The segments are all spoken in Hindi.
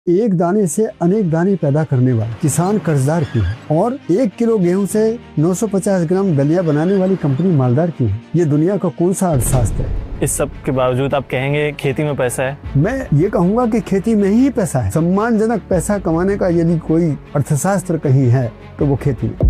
एक दाने से अनेक दाने पैदा करने वाला किसान कर्जदार की है और 1 किलो गेहूं से 950 ग्राम दलिया बनाने वाली कंपनी मालदार की है। ये दुनिया का कौन सा अर्थशास्त्र है? इस सब के बावजूद आप कहेंगे खेती में पैसा है? मैं ये कहूँगा कि खेती में ही पैसा है। सम्मानजनक पैसा कमाने का यदि कोई अर्थशास्त्र कहीं है तो वो खेती है।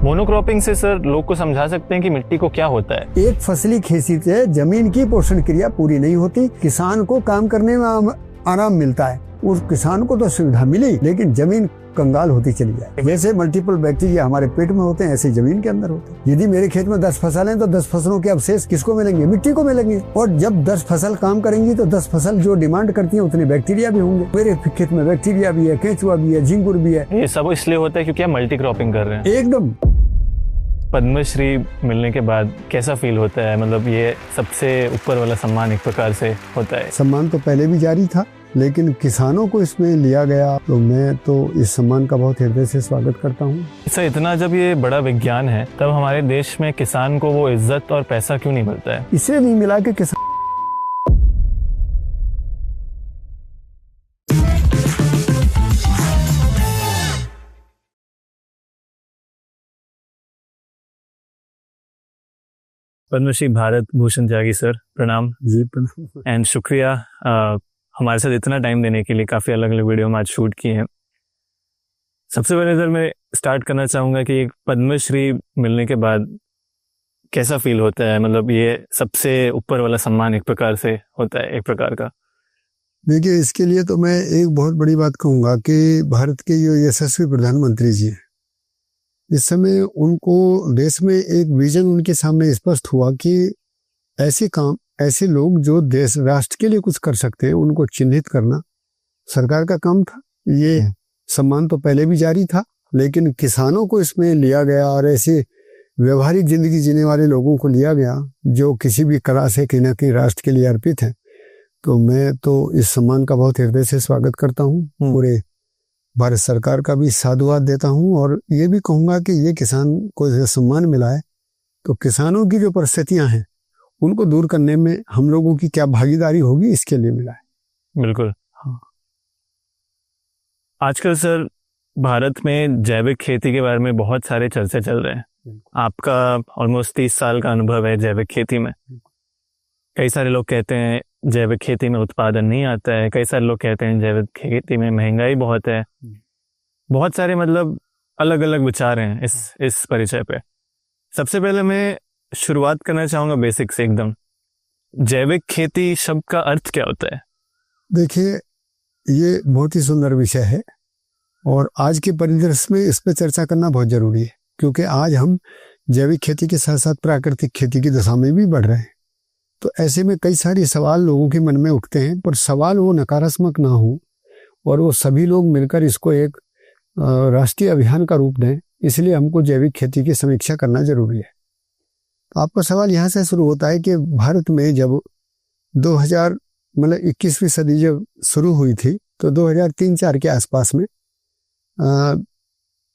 मोनोक्रॉपिंग से सर लोग को समझा सकते हैं कि मिट्टी को क्या होता है? एक फसली खेती से जमीन की पोषण क्रिया पूरी नहीं होती। किसान को काम करने में आराम मिलता है, उस किसान को तो सुविधा मिली, लेकिन जमीन कंगाल होती चली जाए। जैसे मल्टीपल बैक्टीरिया हमारे पेट में होते हैं, ऐसे जमीन के अंदर होते हैं। यदि मेरे खेत में 10 फसल हैं तो 10 फसलों के अवशेष किसको मिलेंगे? मिट्टी को मिलेंगे। और जब 10 फसल काम करेंगी तो 10 फसल जो डिमांड करती है उतने बैक्टीरिया भी होंगे। मेरे खेत में बैक्टीरिया भी है, केंचुआ भी है, झिंगुर भी है। ये सब इसलिए होता है क्योंकि आप मल्टी क्रॉपिंग कर रहे हैं। एकदम। पद्मश्री मिलने के बाद कैसा फील होता है? मतलब ये सबसे ऊपर वाला सम्मान एक प्रकार से होता है। सम्मान तो पहले भी जारी था, लेकिन किसानों को इसमें लिया गया तो मैं तो इस सम्मान का बहुत हृदय से स्वागत करता हूँ। सर इतना जब ये बड़ा विज्ञान है तब हमारे देश में किसान को वो इज्जत और पैसा क्यों नहीं मिलता है? इसे नहीं मिला कि किसान पद्मश्री भारत भूषण त्यागी सर, प्रणाम जी। प्रणाम एंड शुक्रिया हमारे साथ इतना टाइम देने के लिए। काफ़ी अलग अलग वीडियो हम आज शूट किए हैं। सबसे पहले सर मैं स्टार्ट करना चाहूँगा कि एक पद्मश्री मिलने के बाद कैसा फील होता है? मतलब ये सबसे ऊपर वाला सम्मान एक प्रकार से होता है, एक प्रकार का। देखिए, इसके लिए तो मैं एक बहुत बड़ी बात कहूँगा कि भारत के जो यशस्वी प्रधानमंत्री जी हैं, इस समय उनको देश में एक विजन उनके सामने स्पष्ट हुआ कि ऐसे लोग जो देश राष्ट्र के लिए कुछ कर सकते हैं उनको चिन्हित करना सरकार का काम था। ये सम्मान तो पहले भी जारी था, लेकिन किसानों को इसमें लिया गया और ऐसे व्यवहारिक जिंदगी जीने वाले लोगों को लिया गया जो किसी भी कला से कहीं ना कहीं राष्ट्र के लिए अर्पित है। तो मैं तो इस सम्मान का बहुत हृदय से स्वागत करता हूँ। पूरे भारत सरकार का भी साधुवाद देता हूँ और ये भी कहूँगा कि ये किसान को जो सम्मान मिला है तो किसानों की जो परिस्थितियां हैं उनको दूर करने में हम लोगों की क्या भागीदारी होगी, इसके लिए मिला है। बिल्कुल। हाँ। आजकल सर भारत में जैविक खेती के बारे में बहुत सारे चर्चे चल रहे हैं। आपका ऑलमोस्ट 30 साल का अनुभव है जैविक खेती में। कई सारे लोग कहते हैं जैविक खेती में उत्पादन नहीं आता है, कई सारे लोग कहते हैं जैविक खेती में महंगाई बहुत है। बहुत सारे मतलब अलग अलग विचार हैं इस परिचय पे। सबसे पहले मैं शुरुआत करना चाहूँगा बेसिक से एकदम। जैविक खेती शब्द का अर्थ क्या होता है? देखिए, ये बहुत ही सुंदर विषय है और आज के परिदृश्य में इस पर चर्चा करना बहुत जरूरी है, क्योंकि आज हम जैविक खेती के साथ साथ प्राकृतिक खेती की दिशा में भी बढ़ रहे हैं। तो ऐसे में कई सारे सवाल लोगों के मन में उठते हैं, पर सवाल वो नकारात्मक ना हो और वो सभी लोग मिलकर इसको एक राष्ट्रीय अभियान का रूप दें। इसलिए हमको जैविक खेती की समीक्षा करना जरूरी है। तो आपका सवाल यहाँ से शुरू होता है कि भारत में जब 2000 मतलब 21वीं सदी जब शुरू हुई थी तो 2003-4 के आसपास में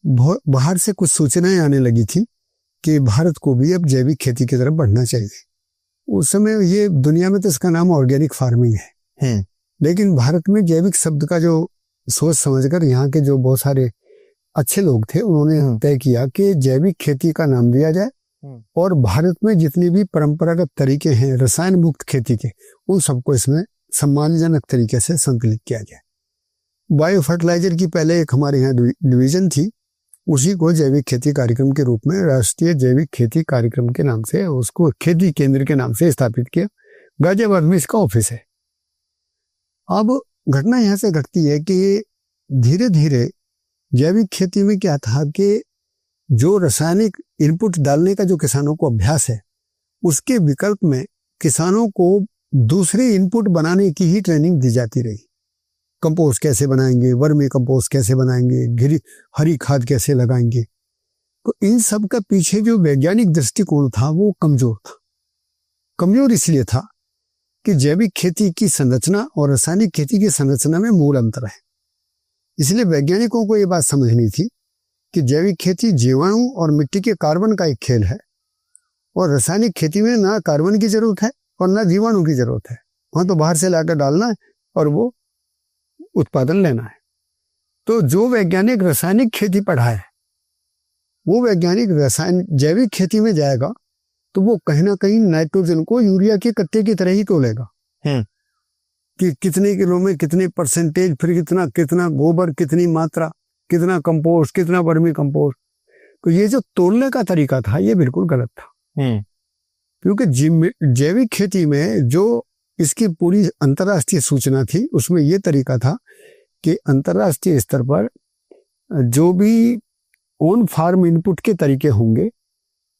बाहर से कुछ सूचनाएं आने लगी थी कि भारत को भी अब जैविक खेती की तरफ बढ़ना चाहिए। उस समय ये दुनिया में तो इसका नाम ऑर्गेनिक फार्मिंग है, लेकिन भारत में जैविक शब्द का जो सोच समझकर यहाँ के जो बहुत सारे अच्छे लोग थे उन्होंने तय किया कि जैविक खेती का नाम दिया जाए और भारत में जितनी भी परंपरागत तरीके हैं रसायन मुक्त खेती के, उन सबको इसमें सम्मानजनक तरीके से संकलित किया जाए। बायो फर्टिलाइजर की पहले एक हमारे यहाँ डिवीजन थी, उसी को जैविक खेती कार्यक्रम के रूप में राष्ट्रीय जैविक खेती कार्यक्रम के नाम से, उसको खेती केंद्र के नाम से स्थापित किया। गाजियाबाद में इसका ऑफिस है। अब घटना यहाँ से घटती है कि धीरे धीरे जैविक खेती में क्या था कि जो रासायनिक इनपुट डालने का जो किसानों को अभ्यास है, उसके विकल्प में किसानों को दूसरे इनपुट बनाने की ही ट्रेनिंग दी जाती रही। कंपोस्ट कैसे बनाएंगे, वर्मी कंपोस्ट कैसे बनाएंगे, हरी खाद कैसे लगाएंगे। तो इन सब का पीछे जो वैज्ञानिक दृष्टिकोण था वो कमजोर था। कमजोर इसलिए था कि जैविक खेती की संरचना और रासायनिक खेती की संरचना में मूल अंतर है। इसलिए वैज्ञानिकों को ये बात समझनी थी कि जैविक खेती जीवाणु और मिट्टी के कार्बन का एक खेल है और रासायनिक खेती में ना कार्बन की जरूरत है और ना जीवाणु की जरूरत है। वहां तो बाहर से लाकर डालना है और वो उत्पादन लेना है। तो जो वैज्ञानिक रासायनिक खेती पढ़ा है वो वैज्ञानिक जैविक खेती में जाएगा तो वो कहीं ना कहीं नाइट्रोजन को यूरिया के कट्टे की तरह ही तोलेगा कि कितने किलो में कितने परसेंटेज, फिर कितना कितना गोबर, कितनी मात्रा, कितना कंपोस्ट, कितना वर्मी कंपोस्ट। तो ये जो तोलने का तरीका था ये बिल्कुल गलत था। क्योंकि जैविक खेती में जो इसकी पूरी अंतर्राष्ट्रीय सूचना थी उसमें ये तरीका था कि अंतर्राष्ट्रीय स्तर पर जो भी ऑन फार्म इनपुट के तरीके होंगे,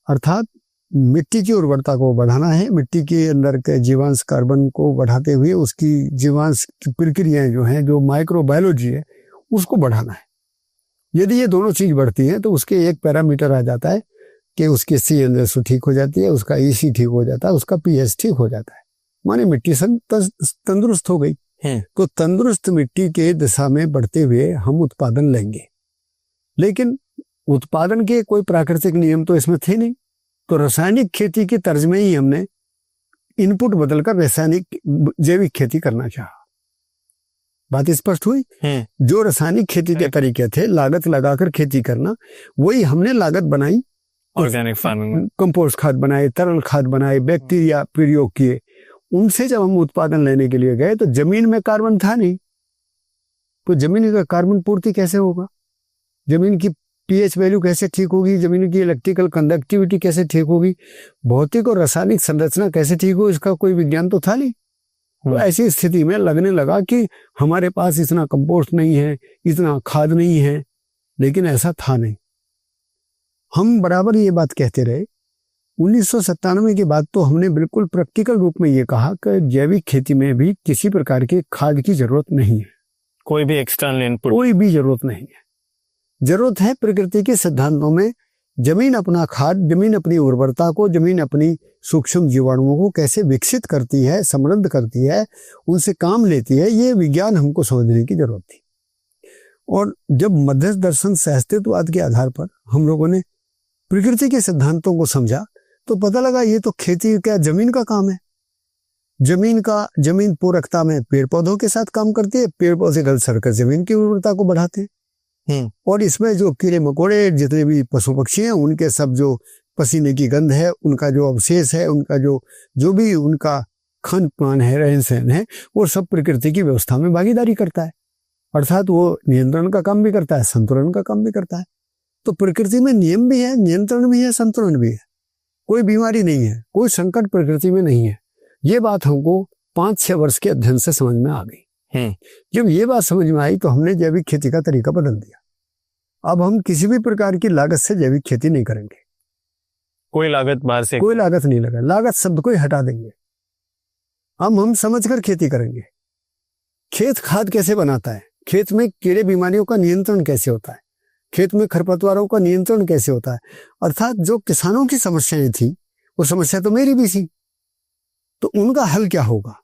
अर्थात मिट्टी की उर्वरता को बढ़ाना है, मिट्टी के अंदर के जीवांश कार्बन को बढ़ाते हुए उसकी जीवांश की प्रक्रियाएं जो हैं, जो माइक्रोबायोलॉजी है, उसको बढ़ाना है। यदि ये दोनों चीज बढ़ती हैं तो उसके एक पैरामीटर आ जाता है कि उसकी CN ठीक हो जाती है, उसका EC ठीक हो जाता है, उसका pH ठीक हो जाता है, माने मिट्टी तंदुरुस्त हो गई। तो तंदुरुस्त मिट्टी के दिशा में बढ़ते हुए हम उत्पादन लेंगे। लेकिन उत्पादन के कोई प्राकृतिक नियम तो इसमें थे नहीं, तो रासायनिक खेती के तर्ज में ही हमने इनपुट बदलकर जैविक खेती करना चाहा। बात स्पष्ट हुई? जो रासायनिक खेती के तरीके थे, लागत लगाकर खेती करना, वही हमने लागत बनाई, ऑर्गेनिक फार्मिंग में कंपोस्ट खाद बनाए, तरल खाद बनाए, बैक्टीरिया प्रयोग किए। उनसे जब हम उत्पादन लेने के लिए गए तो जमीन में कार्बन था नहीं, तो जमीन का कार्बन पूर्ति कैसे होगा, जमीन की pH वैल्यू कैसे ठीक होगी, जमीन की इलेक्ट्रिकल कंडक्टिविटी कैसे ठीक होगी, भौतिक और रासायनिक संरचना कैसे ठीक हो, इसका कोई विज्ञान तो था नहीं। तो ऐसी स्थिति में लगने लगा कि हमारे पास इतना कंपोस्ट नहीं है, इतना खाद नहीं है, लेकिन ऐसा था नहीं। हम बराबर ये बात कहते रहे। 1997 के बाद तो हमने बिल्कुल प्रैक्टिकल रूप में ये कहा कि जैविक खेती में भी किसी प्रकार के खाद की जरूरत नहीं है, कोई भी एक्सटर्नल इनपुट, कोई भी जरूरत नहीं है। जरूरत है प्रकृति के सिद्धांतों में जमीन अपना खाद, जमीन अपनी उर्वरता को, जमीन अपनी सूक्ष्म जीवाणुओं को कैसे विकसित करती है, समृद्ध करती है, उनसे काम लेती है, ये विज्ञान हमको समझने की जरूरत थी। और जब मध्यस्थ दर्शन सहअस्तित्ववाद के आधार पर हम लोगों ने प्रकृति के सिद्धांतों को समझा तो पता लगा ये तो खेती क्या जमीन का काम है। जमीन पूरकता में पेड़ पौधों के साथ काम करती है, पेड़ पौधे गल सड़कर जमीन की उर्वरता को बढ़ाते हैं। और इसमें जो कीड़े मकोड़े, जितने भी पशु पक्षी हैं, उनके सब जो पसीने की गंध है, उनका जो अवशेष है, उनका जो भी उनका खान पान है, रहन सहन है, वो सब प्रकृति की व्यवस्था में भागीदारी करता है। अर्थात वो नियंत्रण का काम भी करता है, संतुलन का काम भी करता है। तो प्रकृति में नियम भी है, नियंत्रण भी है, संतुलन भी है। कोई बीमारी नहीं है, कोई संकट प्रकृति में नहीं है। ये बात हमको 5-6 वर्ष के अध्ययन से समझ में आ गई। जब ये बात समझ में आई तो हमने जैविक खेती का तरीका बदल दिया। अब हम किसी भी प्रकार की लागत से जैविक खेती नहीं करेंगे। कोई लागत बाहर से, कोई लागत नहीं लगा, लागत शब्द को ही हटा देंगे। हम समझकर खेती करेंगे। खेत खाद कैसे बनाता है, खेत में कीड़े बीमारियों का नियंत्रण कैसे होता है, खेत में खरपतवारों का नियंत्रण कैसे होता है। अर्थात जो किसानों की समस्याएं थी वो समस्या तो मेरी भी थी, तो उनका हल क्या होगा।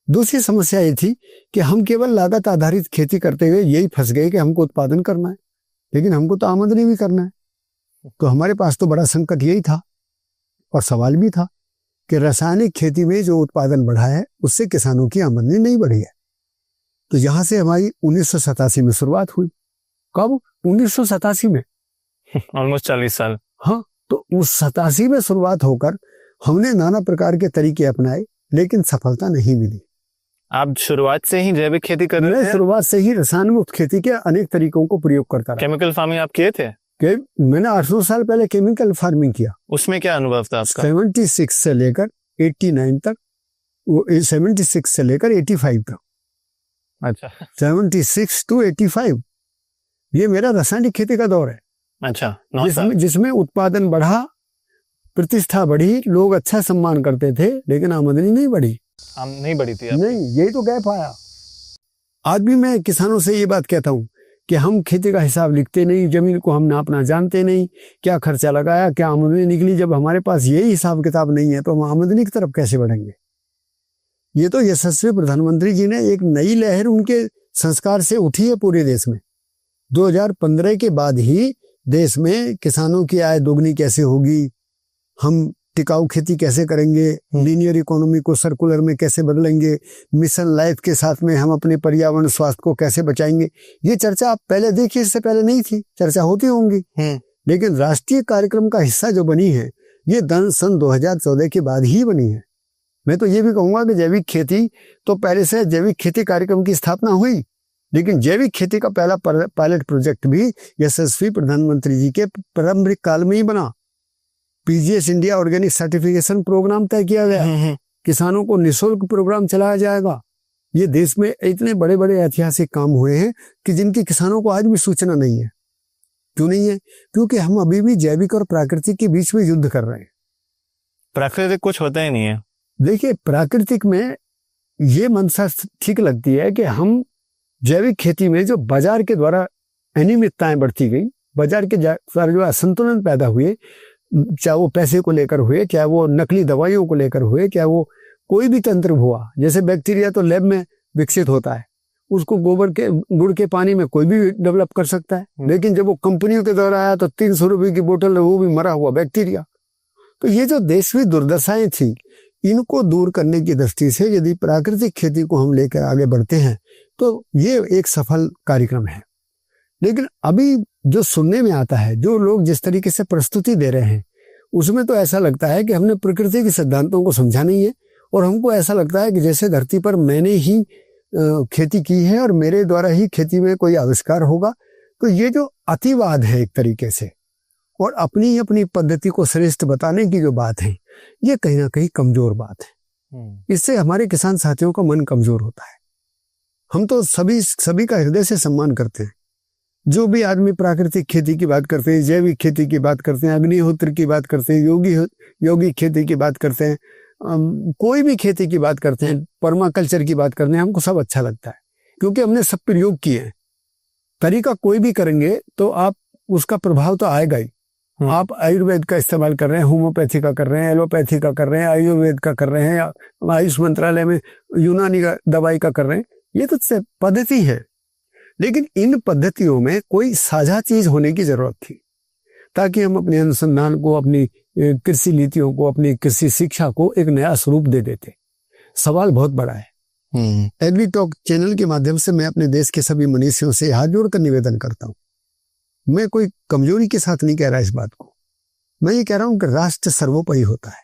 दूसरी समस्या ये थी कि हम केवल लागत आधारित खेती करते हुए यही फंस गए कि हमको उत्पादन करना है, लेकिन हमको तो आमदनी भी करना है। तो हमारे पास तो बड़ा संकट यही था और सवाल भी था कि रासायनिक खेती में जो उत्पादन बढ़ा है उससे किसानों की आमदनी नहीं बढ़ी है। तो यहां से हमारी 1987 में शुरुआत हुई। कब? 1987 में, ऑलमोस्ट 40 साल। हाँ, तो उस 87 में शुरुआत होकर हमने नाना प्रकार के तरीके अपनाए, लेकिन सफलता नहीं मिली। आप शुरुआत से ही जैविक खेती कर रहे थे? शुरुआत से ही रसायन मुक्त खेती के अनेक तरीकों को प्रयोग करता रहा। केमिकल फार्मिंग आप किए थे? मैंने 800 साल पहले केमिकल फार्मिंग किया। उसमें क्या अनुभव था आपका? 76 से लेकर 89 तक, 76 से लेकर 85 तक। अच्छा, 76 to 85 ये मेरा रासायनिक खेती का दौर है। अच्छा, जिसमें उत्पादन बढ़ा, प्रतिष्ठा बढ़ी, लोग अच्छा सम्मान करते थे, लेकिन आमदनी नहीं बढ़ी। नहीं बढ़ी थी? नहीं, यही तो गैप आया। आज भी मैं किसानों से ये बात कहता हूँ कि हम खेती का हिसाब लिखते नहीं, जमीन को हम नापना जानते नहीं, क्या खर्चा लगाया, क्या आमदनी निकली। जब हमारे पास यही हिसाब किताब नहीं है तो हम आमदनी की तरफ कैसे बढ़ेंगे। ये तो यशस्वी प्रधानमंत्री जी ने एक नई लहर उनके संस्कार से उठी है पूरे देश में। 2015 के बाद ही देश में किसानों की आय दोगुनी कैसे होगी, हम टिकाऊ खेती कैसे करेंगे, लीनियर इकोनॉमी को सर्कुलर में कैसे बदलेंगे, मिशन लाइफ के साथ में हम अपने पर्यावरण स्वास्थ्य को कैसे बचाएंगे। ये चर्चा आप पहले देखिए, इससे पहले नहीं थी, चर्चा होती होंगी, लेकिन राष्ट्रीय कार्यक्रम का हिस्सा जो बनी है ये सन 2014 के बाद ही बनी है। मैं तो ये भी कहूंगा कि जैविक खेती तो पहले से जैविक खेती कार्यक्रम की स्थापना हुई, लेकिन जैविक खेती का पहला पायलट प्रोजेक्ट भी यशस्वी प्रधानमंत्री जी के प्रारंभिक काल में ही बना। PGS India organic certification programme तय किया गया, किसानों को निःशुल्क प्रोग्राम चलाया जाएगा। ये देश में इतने बड़े बड़े ऐतिहासिक काम हुए हैं कि जिनकी किसानों को आज भी सूचना नहीं है। क्यों नहीं है? क्योंकि हम अभी भी जैविक और प्राकृतिक के बीच में युद्ध कर रहे हैं। प्राकृतिक कुछ होता ही नहीं है। देखिए, प्राकृतिक में ये मंशा ठीक लगती है कि हम जैविक खेती में जो बाजार के द्वारा अनियमितताएं बढ़ती गई, बाजार के द्वारा जो असंतुलन पैदा हुए, चाहे वो पैसे को लेकर हुए, चाहे वो नकली दवाइयों को लेकर हुए, चाहे वो कोई भी तंत्र हुआ। जैसे बैक्टीरिया तो लैब में विकसित होता है, उसको गोबर के गुड़ के पानी में कोई भी डेवलप कर सकता है, लेकिन जब वो कंपनियों के द्वारा आया तो 300 रुपए की बोतल वो भी मरा हुआ बैक्टीरिया। तो ये जो देश में दुर्दशाएं थी, इनको दूर करने की दृष्टि से यदि प्राकृतिक खेती को हम लेकर आगे बढ़ते हैं तो ये एक सफल कार्यक्रम है। लेकिन अभी जो सुनने में आता है, जो लोग जिस तरीके से प्रस्तुति दे रहे हैं, उसमें तो ऐसा लगता है कि हमने प्रकृति के सिद्धांतों को समझा नहीं है, और हमको ऐसा लगता है कि जैसे धरती पर मैंने ही खेती की है और मेरे द्वारा ही खेती में कोई आविष्कार होगा। तो ये जो अतिवाद है एक तरीके से, और अपनी अपनी पद्धति को श्रेष्ठ बताने की जो बात है, ये कहीं ना कहीं कमजोर बात है। इससे हमारे किसान साथियों का मन कमजोर होता है। हम तो सभी का हृदय से सम्मान करते हैं। जो भी आदमी प्राकृतिक खेती की बात करते हैं, जैविक खेती की बात करते हैं, अग्निहोत्र की बात करते हैं, योगी खेती की बात करते हैं, कोई भी खेती की बात करते हैं, पर्माकल्चर की बात करते हैं, हमको सब अच्छा लगता है, क्योंकि हमने सब प्रयोग किए हैं। तरीका कोई भी करेंगे तो आप उसका प्रभाव तो आएगा ही। आप आयुर्वेद का इस्तेमाल कर रहे हैं, होम्योपैथी का कर रहे हैं, एलोपैथी का कर रहे हैं, आयुर्वेद का कर रहे हैं, आयुष मंत्रालय में यूनानी दवाई का कर रहे हैं, ये तो पद्धति है। लेकिन इन पद्धतियों में कोई साझा चीज होने की जरूरत थी, ताकि हम अपने अनुसंधान को, अपनी कृषि नीतियों को, अपनी कृषि शिक्षा को एक नया स्वरूप दे देते। सवाल बहुत बड़ा है। एग्री टॉक चैनल के माध्यम से मैं अपने देश के सभी मनीषियों से हाथ जोड़कर निवेदन करता हूं। मैं कोई कमजोरी के साथ नहीं कह रहा इस बात को। मैं ये कह रहा हूं कि राष्ट्र सर्वोपरि होता है,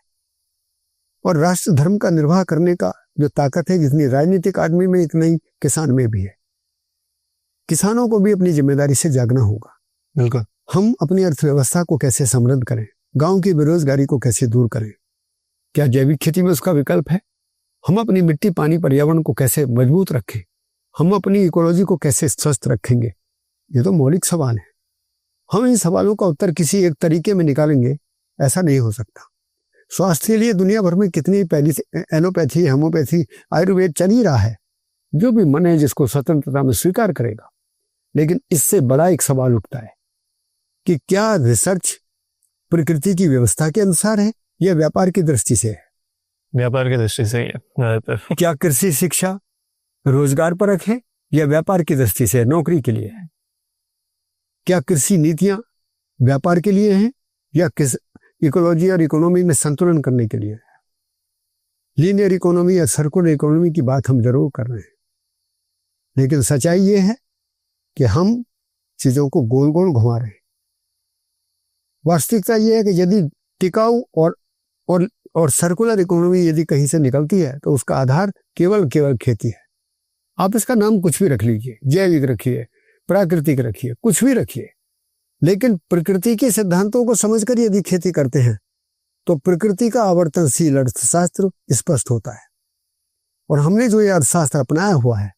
और राष्ट्र धर्म का निर्वाह करने का जो ताकत है, जितनी राजनीतिक आदमी में इतना ही किसान में भी है। किसानों को भी अपनी जिम्मेदारी से जागना होगा। बिल्कुल। हम अपनी अर्थव्यवस्था को कैसे समृद्ध करें, गांव की बेरोजगारी को कैसे दूर करें, क्या जैविक खेती में उसका विकल्प है? हम अपनी मिट्टी, पानी, पर्यावरण को कैसे मजबूत रखें, हम अपनी इकोलॉजी को कैसे स्वस्थ रखेंगे? ये तो मौलिक सवाल है। हम इन सवालों का उत्तर किसी एक तरीके में निकालेंगे, ऐसा नहीं हो सकता। स्वास्थ्य के लिए दुनिया भर में कितनी पहली से एलोपैथी, होम्योपैथी, आयुर्वेद चल ही रहा है। जो भी मन है जिसको स्वतंत्रता में स्वीकार करेगा। लेकिन इससे बड़ा एक सवाल उठता है कि क्या रिसर्च प्रकृति की व्यवस्था के अनुसार है या व्यापार की दृष्टि से है? व्यापार की दृष्टि से है। क्या कृषि शिक्षा रोजगार परक है या व्यापार की दृष्टि से नौकरी के लिए है? क्या कृषि नीतियां व्यापार के लिए हैं या इकोलॉजी और इकोनॉमी में संतुलन करने के लिए है? लीनियर इकोनॉमी या सर्कुलर इकोनॉमी की बात हम जरूर कर रहे हैं, लेकिन सच्चाई ये है कि हम चीजों को गोल गोल घुमा रहे हैं। वास्तविकता यह है कि यदि टिकाऊ और सर्कुलर इकोनॉमी यदि कहीं से निकलती है तो उसका आधार केवल खेती है। आप इसका नाम कुछ भी रख लीजिए, जैविक रखिए, प्राकृतिक रखिए, कुछ भी रखिए, लेकिन प्रकृति के सिद्धांतों को समझकर यदि खेती करते हैं तो प्रकृति का आवर्तनशील अर्थशास्त्र स्पष्ट होता है। और हमने जो ये अर्थशास्त्र अपनाया हुआ है,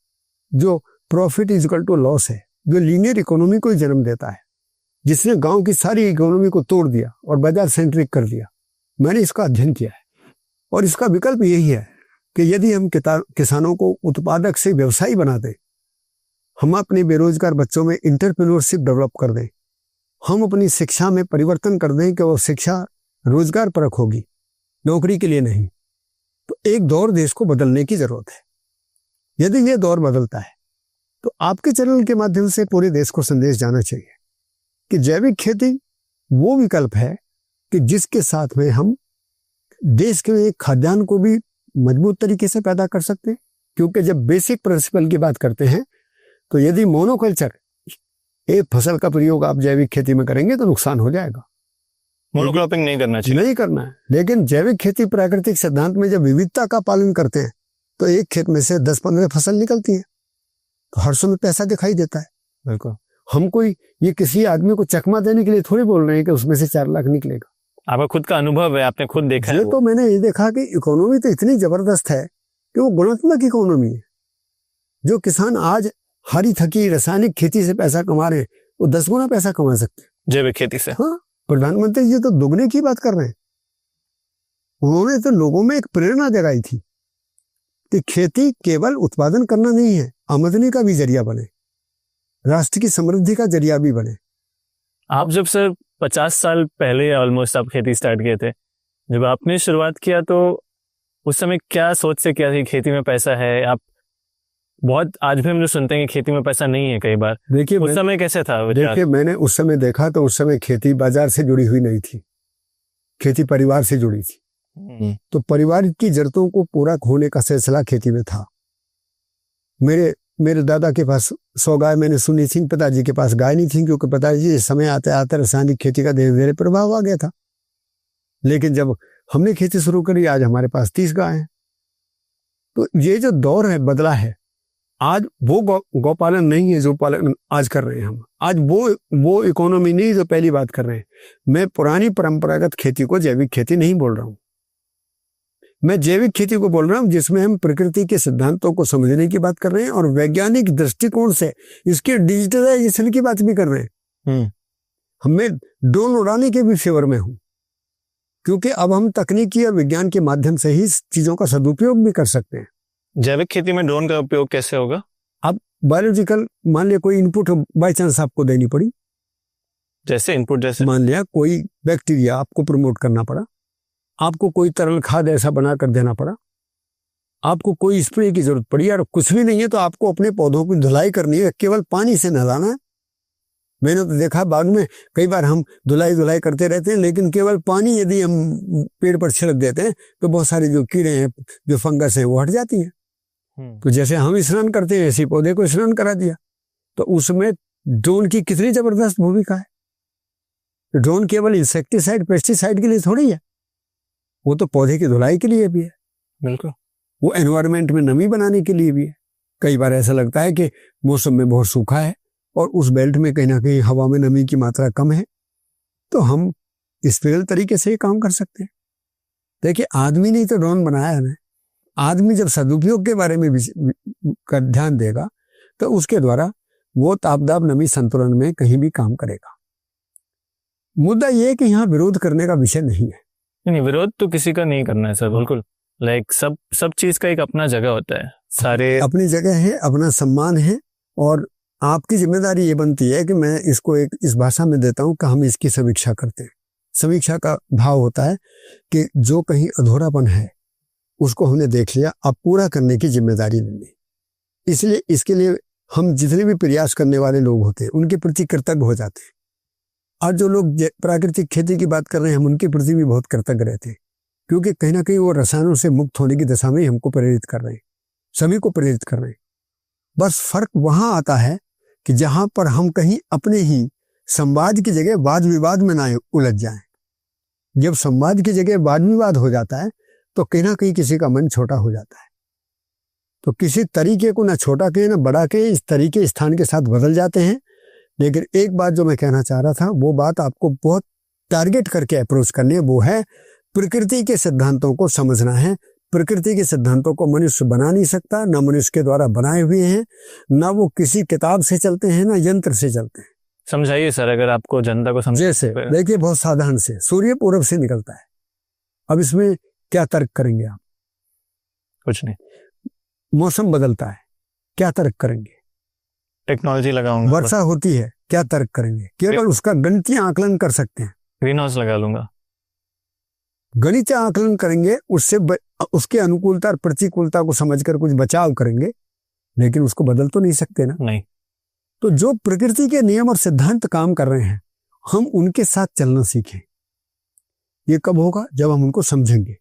जो profit is equal to loss है, जो लीनियर इकोनॉमी को जन्म देता है, जिसने गांव की सारी इकोनॉमी को तोड़ दिया और बाजार सेंट्रिक कर दिया, मैंने इसका अध्ययन किया है। और इसका विकल्प यही है कि यदि हम किसानों को उत्पादक से व्यवसायी बना दें, हम अपने बेरोजगार बच्चों में इंटरप्रेन्योरशिप डेवलप कर दें, हम अपनी शिक्षा में परिवर्तन कर दें कि वो शिक्षा रोजगार परक होगी, नौकरी के लिए नहीं, तो एक दौर देश को बदलने की जरूरत है। यदि ये दौर बदलता है तो आपके चैनल के माध्यम से पूरे देश को संदेश जाना चाहिए कि जैविक खेती वो विकल्प है कि जिसके साथ में हम देश के एक खाद्यान्न को भी मजबूत तरीके से पैदा कर सकते हैं। क्योंकि जब बेसिक प्रिंसिपल की बात करते हैं तो यदि मोनोकल्चर, एक फसल का प्रयोग आप जैविक खेती में करेंगे तो नुकसान हो जाएगा। मोनोक्रॉपिंग नहीं करना चाहिए, नहीं करना है। लेकिन जैविक खेती प्राकृतिक सिद्धांत में जब विविधता का पालन करते हैं तो एक खेत में से 10-15 फसल निकलती है, तो हर समय पैसा दिखाई देता है। बिल्कुल। हम कोई ये किसी आदमी को चकमा देने के लिए थोड़ी बोल रहे हैं कि उसमें से 4 लाख निकलेगा। आपका खुद का अनुभव है, आपने खुद देखा है। तो मैंने ये देखा कि इकोनॉमी तो इतनी जबरदस्त है कि वो गुणात्मक इकोनॉमी है। जो किसान आज हरी थकी रासायनिक खेती से पैसा कमा रहे हैं, वो 10 गुना पैसा कमा सकते हैं जैविक खेती से। हाँ, प्रधानमंत्री जी तो दुगने की बात कर रहे हैं। उन्होंने तो लोगों में एक प्रेरणा जगाई थी कि खेती केवल उत्पादन करना नहीं है, आमदनी का भी जरिया बने, राष्ट्र की समृद्धि का जरिया भी बने। आप जब सर 50 साल पहले ऑलमोस्ट आप खेती स्टार्ट किए थे, जब आपने शुरुआत किया तो उस समय क्या सोच से किया कि खेती में पैसा है? आप बहुत आज भी हम लोग सुनते हैं कि खेती में पैसा नहीं है कई बार। देखिए उस समय कैसे था? देखिए मैंने उस समय देखा तो उस समय खेती बाजार से जुड़ी हुई नहीं थी, खेती परिवार से जुड़ी थी। तो परिवार की जरूरतों को पूरा होने का सिलसिला खेती में था। मेरे दादा के पास 100 गाय मैंने सुनी थी, पिताजी के पास गाय नहीं थी, क्योंकि पिताजी इस समय आते आते रासायनिक खेती का धीरे धीरे प्रभाव आ गया था। लेकिन जब हमने खेती शुरू करी, आज हमारे पास 30 गाय हैं। तो ये जो दौर है बदला है। आज वो गौपालन नहीं है जो पालन आज कर रहे हैं हम। आज वो इकोनॉमी नहीं जो पहली बात कर रहे हैं। मैं पुरानी परंपरागत खेती को जैविक खेती नहीं बोल रहा हूं। मैं जैविक खेती को बोल रहा हूं जिसमें हम प्रकृति के सिद्धांतों को समझने की बात कर रहे हैं और वैज्ञानिक दृष्टिकोण से इसके डिजिटलाइजेशन की बात भी कर रहे हैं। हमें ड्रोन उड़ाने के भी फेवर में हूं, क्योंकि अब हम तकनीकी और विज्ञान के माध्यम से ही चीजों का सदुपयोग भी कर सकते हैं। जैविक खेती में ड्रोन का उपयोग कैसे होगा? अब बायोलॉजिकल मान लिया कोई इनपुट बाय चांस आपको देनी पड़ी, जैसे इनपुट, जैसे मान लिया कोई बैक्टीरिया आपको प्रमोट करना पड़ा, आपको कोई तरल खाद ऐसा बना कर देना पड़ा, आपको कोई स्प्रे की जरूरत पड़ी और कुछ भी नहीं है तो आपको अपने पौधों की धुलाई करनी है, केवल पानी से नहलाना है। मैंने तो देखा बाग में कई बार हम धुलाई करते रहते हैं, लेकिन केवल पानी यदि हम पेड़ पर छिड़क देते हैं तो बहुत सारे जो कीड़े हैं, जो फंगस है, वो हट जाती हैं। तो जैसे हम स्नान करते हैं ऐसे पौधे को स्नान करा दिया। तो उसमें ड्रोन की कितनी जबरदस्त भूमिका है। ड्रोन केवल इंसेक्टिसाइड पेस्टिसाइड के लिए थोड़ी है, वो तो पौधे की धुलाई के लिए भी है। बिल्कुल। वो एनवायरनमेंट में नमी बनाने के लिए भी है। कई बार ऐसा लगता है कि मौसम में बहुत सूखा है और उस बेल्ट में कहीं ना कहीं हवा में नमी की मात्रा कम है, तो हम स्पिरिचुअल तरीके से ये काम कर सकते हैं। देखिए आदमी ने तो ड्रोन बनाया है ना, आदमी जब सदुपयोग के बारे में का ध्यान देगा तो उसके द्वारा वो तापदाब नमी संतुलन में कहीं भी काम करेगा। मुद्दा ये है कि यहाँ विरोध करने का विषय नहीं है। नहीं, विरोध तो किसी का नहीं करना है सर, बिल्कुल। लाइक सब चीज का एक अपना जगह होता है, सारे अपनी जगह है, अपना सम्मान है, और आपकी जिम्मेदारी ये बनती है कि मैं इसको एक इस भाषा में देता हूं कि हम इसकी समीक्षा करते हैं। समीक्षा का भाव होता है कि जो कहीं अधूरापन है उसको हमने देख लिया, अब पूरा करने की जिम्मेदारी लेनी। इसलिए इसके लिए हम जितने भी प्रयास करने वाले लोग होते हैं उनके प्रति कृतज्ञ हो जाते हैं। और जो लोग प्राकृतिक खेती की बात कर रहे हैं हम उनके प्रति भी बहुत कृतज्ञ रहते हैं, क्योंकि कहीं ना कहीं वो रसायनों से मुक्त होने की दिशा में हमको प्रेरित कर रहे हैं, सभी को प्रेरित कर रहे हैं। बस फर्क वहां आता है कि जहां पर हम कहीं अपने ही संवाद की जगह वाद विवाद में ना उलझ जाएं। जब संवाद की जगह वाद विवाद हो जाता है तो कहीं ना कहीं किसी का मन छोटा हो जाता है। तो किसी तरीके को ना छोटा के ना बड़ा के इस तरीके स्थान के साथ बदल जाते हैं। लेकिन एक बात जो मैं कहना चाह रहा था, वो बात आपको बहुत टारगेट करके अप्रोच करनी है, वो है प्रकृति के सिद्धांतों को समझना है। प्रकृति के सिद्धांतों को मनुष्य बना नहीं सकता, ना मनुष्य के द्वारा बनाए हुए हैं, ना वो किसी किताब से चलते हैं, ना यंत्र से चलते हैं। समझाइए सर, अगर आपको जनता को समझ। जैसे देखिए बहुत साधारण से, सूर्य पूर्व से निकलता है। अब इसमें क्या तर्क करेंगे आप? कुछ नहीं। मौसम बदलता है, क्या तर्क करेंगे? टेक्नोलॉजी लगाऊंगा। वर्षा होती है, क्या तर्क करेंगे? केवल उसका गणितीय आकलन कर सकते हैं। ग्रीन हाउस लगा लूंगा। गणितीय आकलन करेंगे, उससे उसके अनुकूलता और प्रतिकूलता को समझकर कुछ बचाव करेंगे, लेकिन उसको बदल तो नहीं सकते ना। नहीं। तो जो प्रकृति के नियम और सिद्धांत काम कर रहे हैं, हम उनके साथ चलना सीखें। ये कब होगा? जब हम उनको समझेंगे।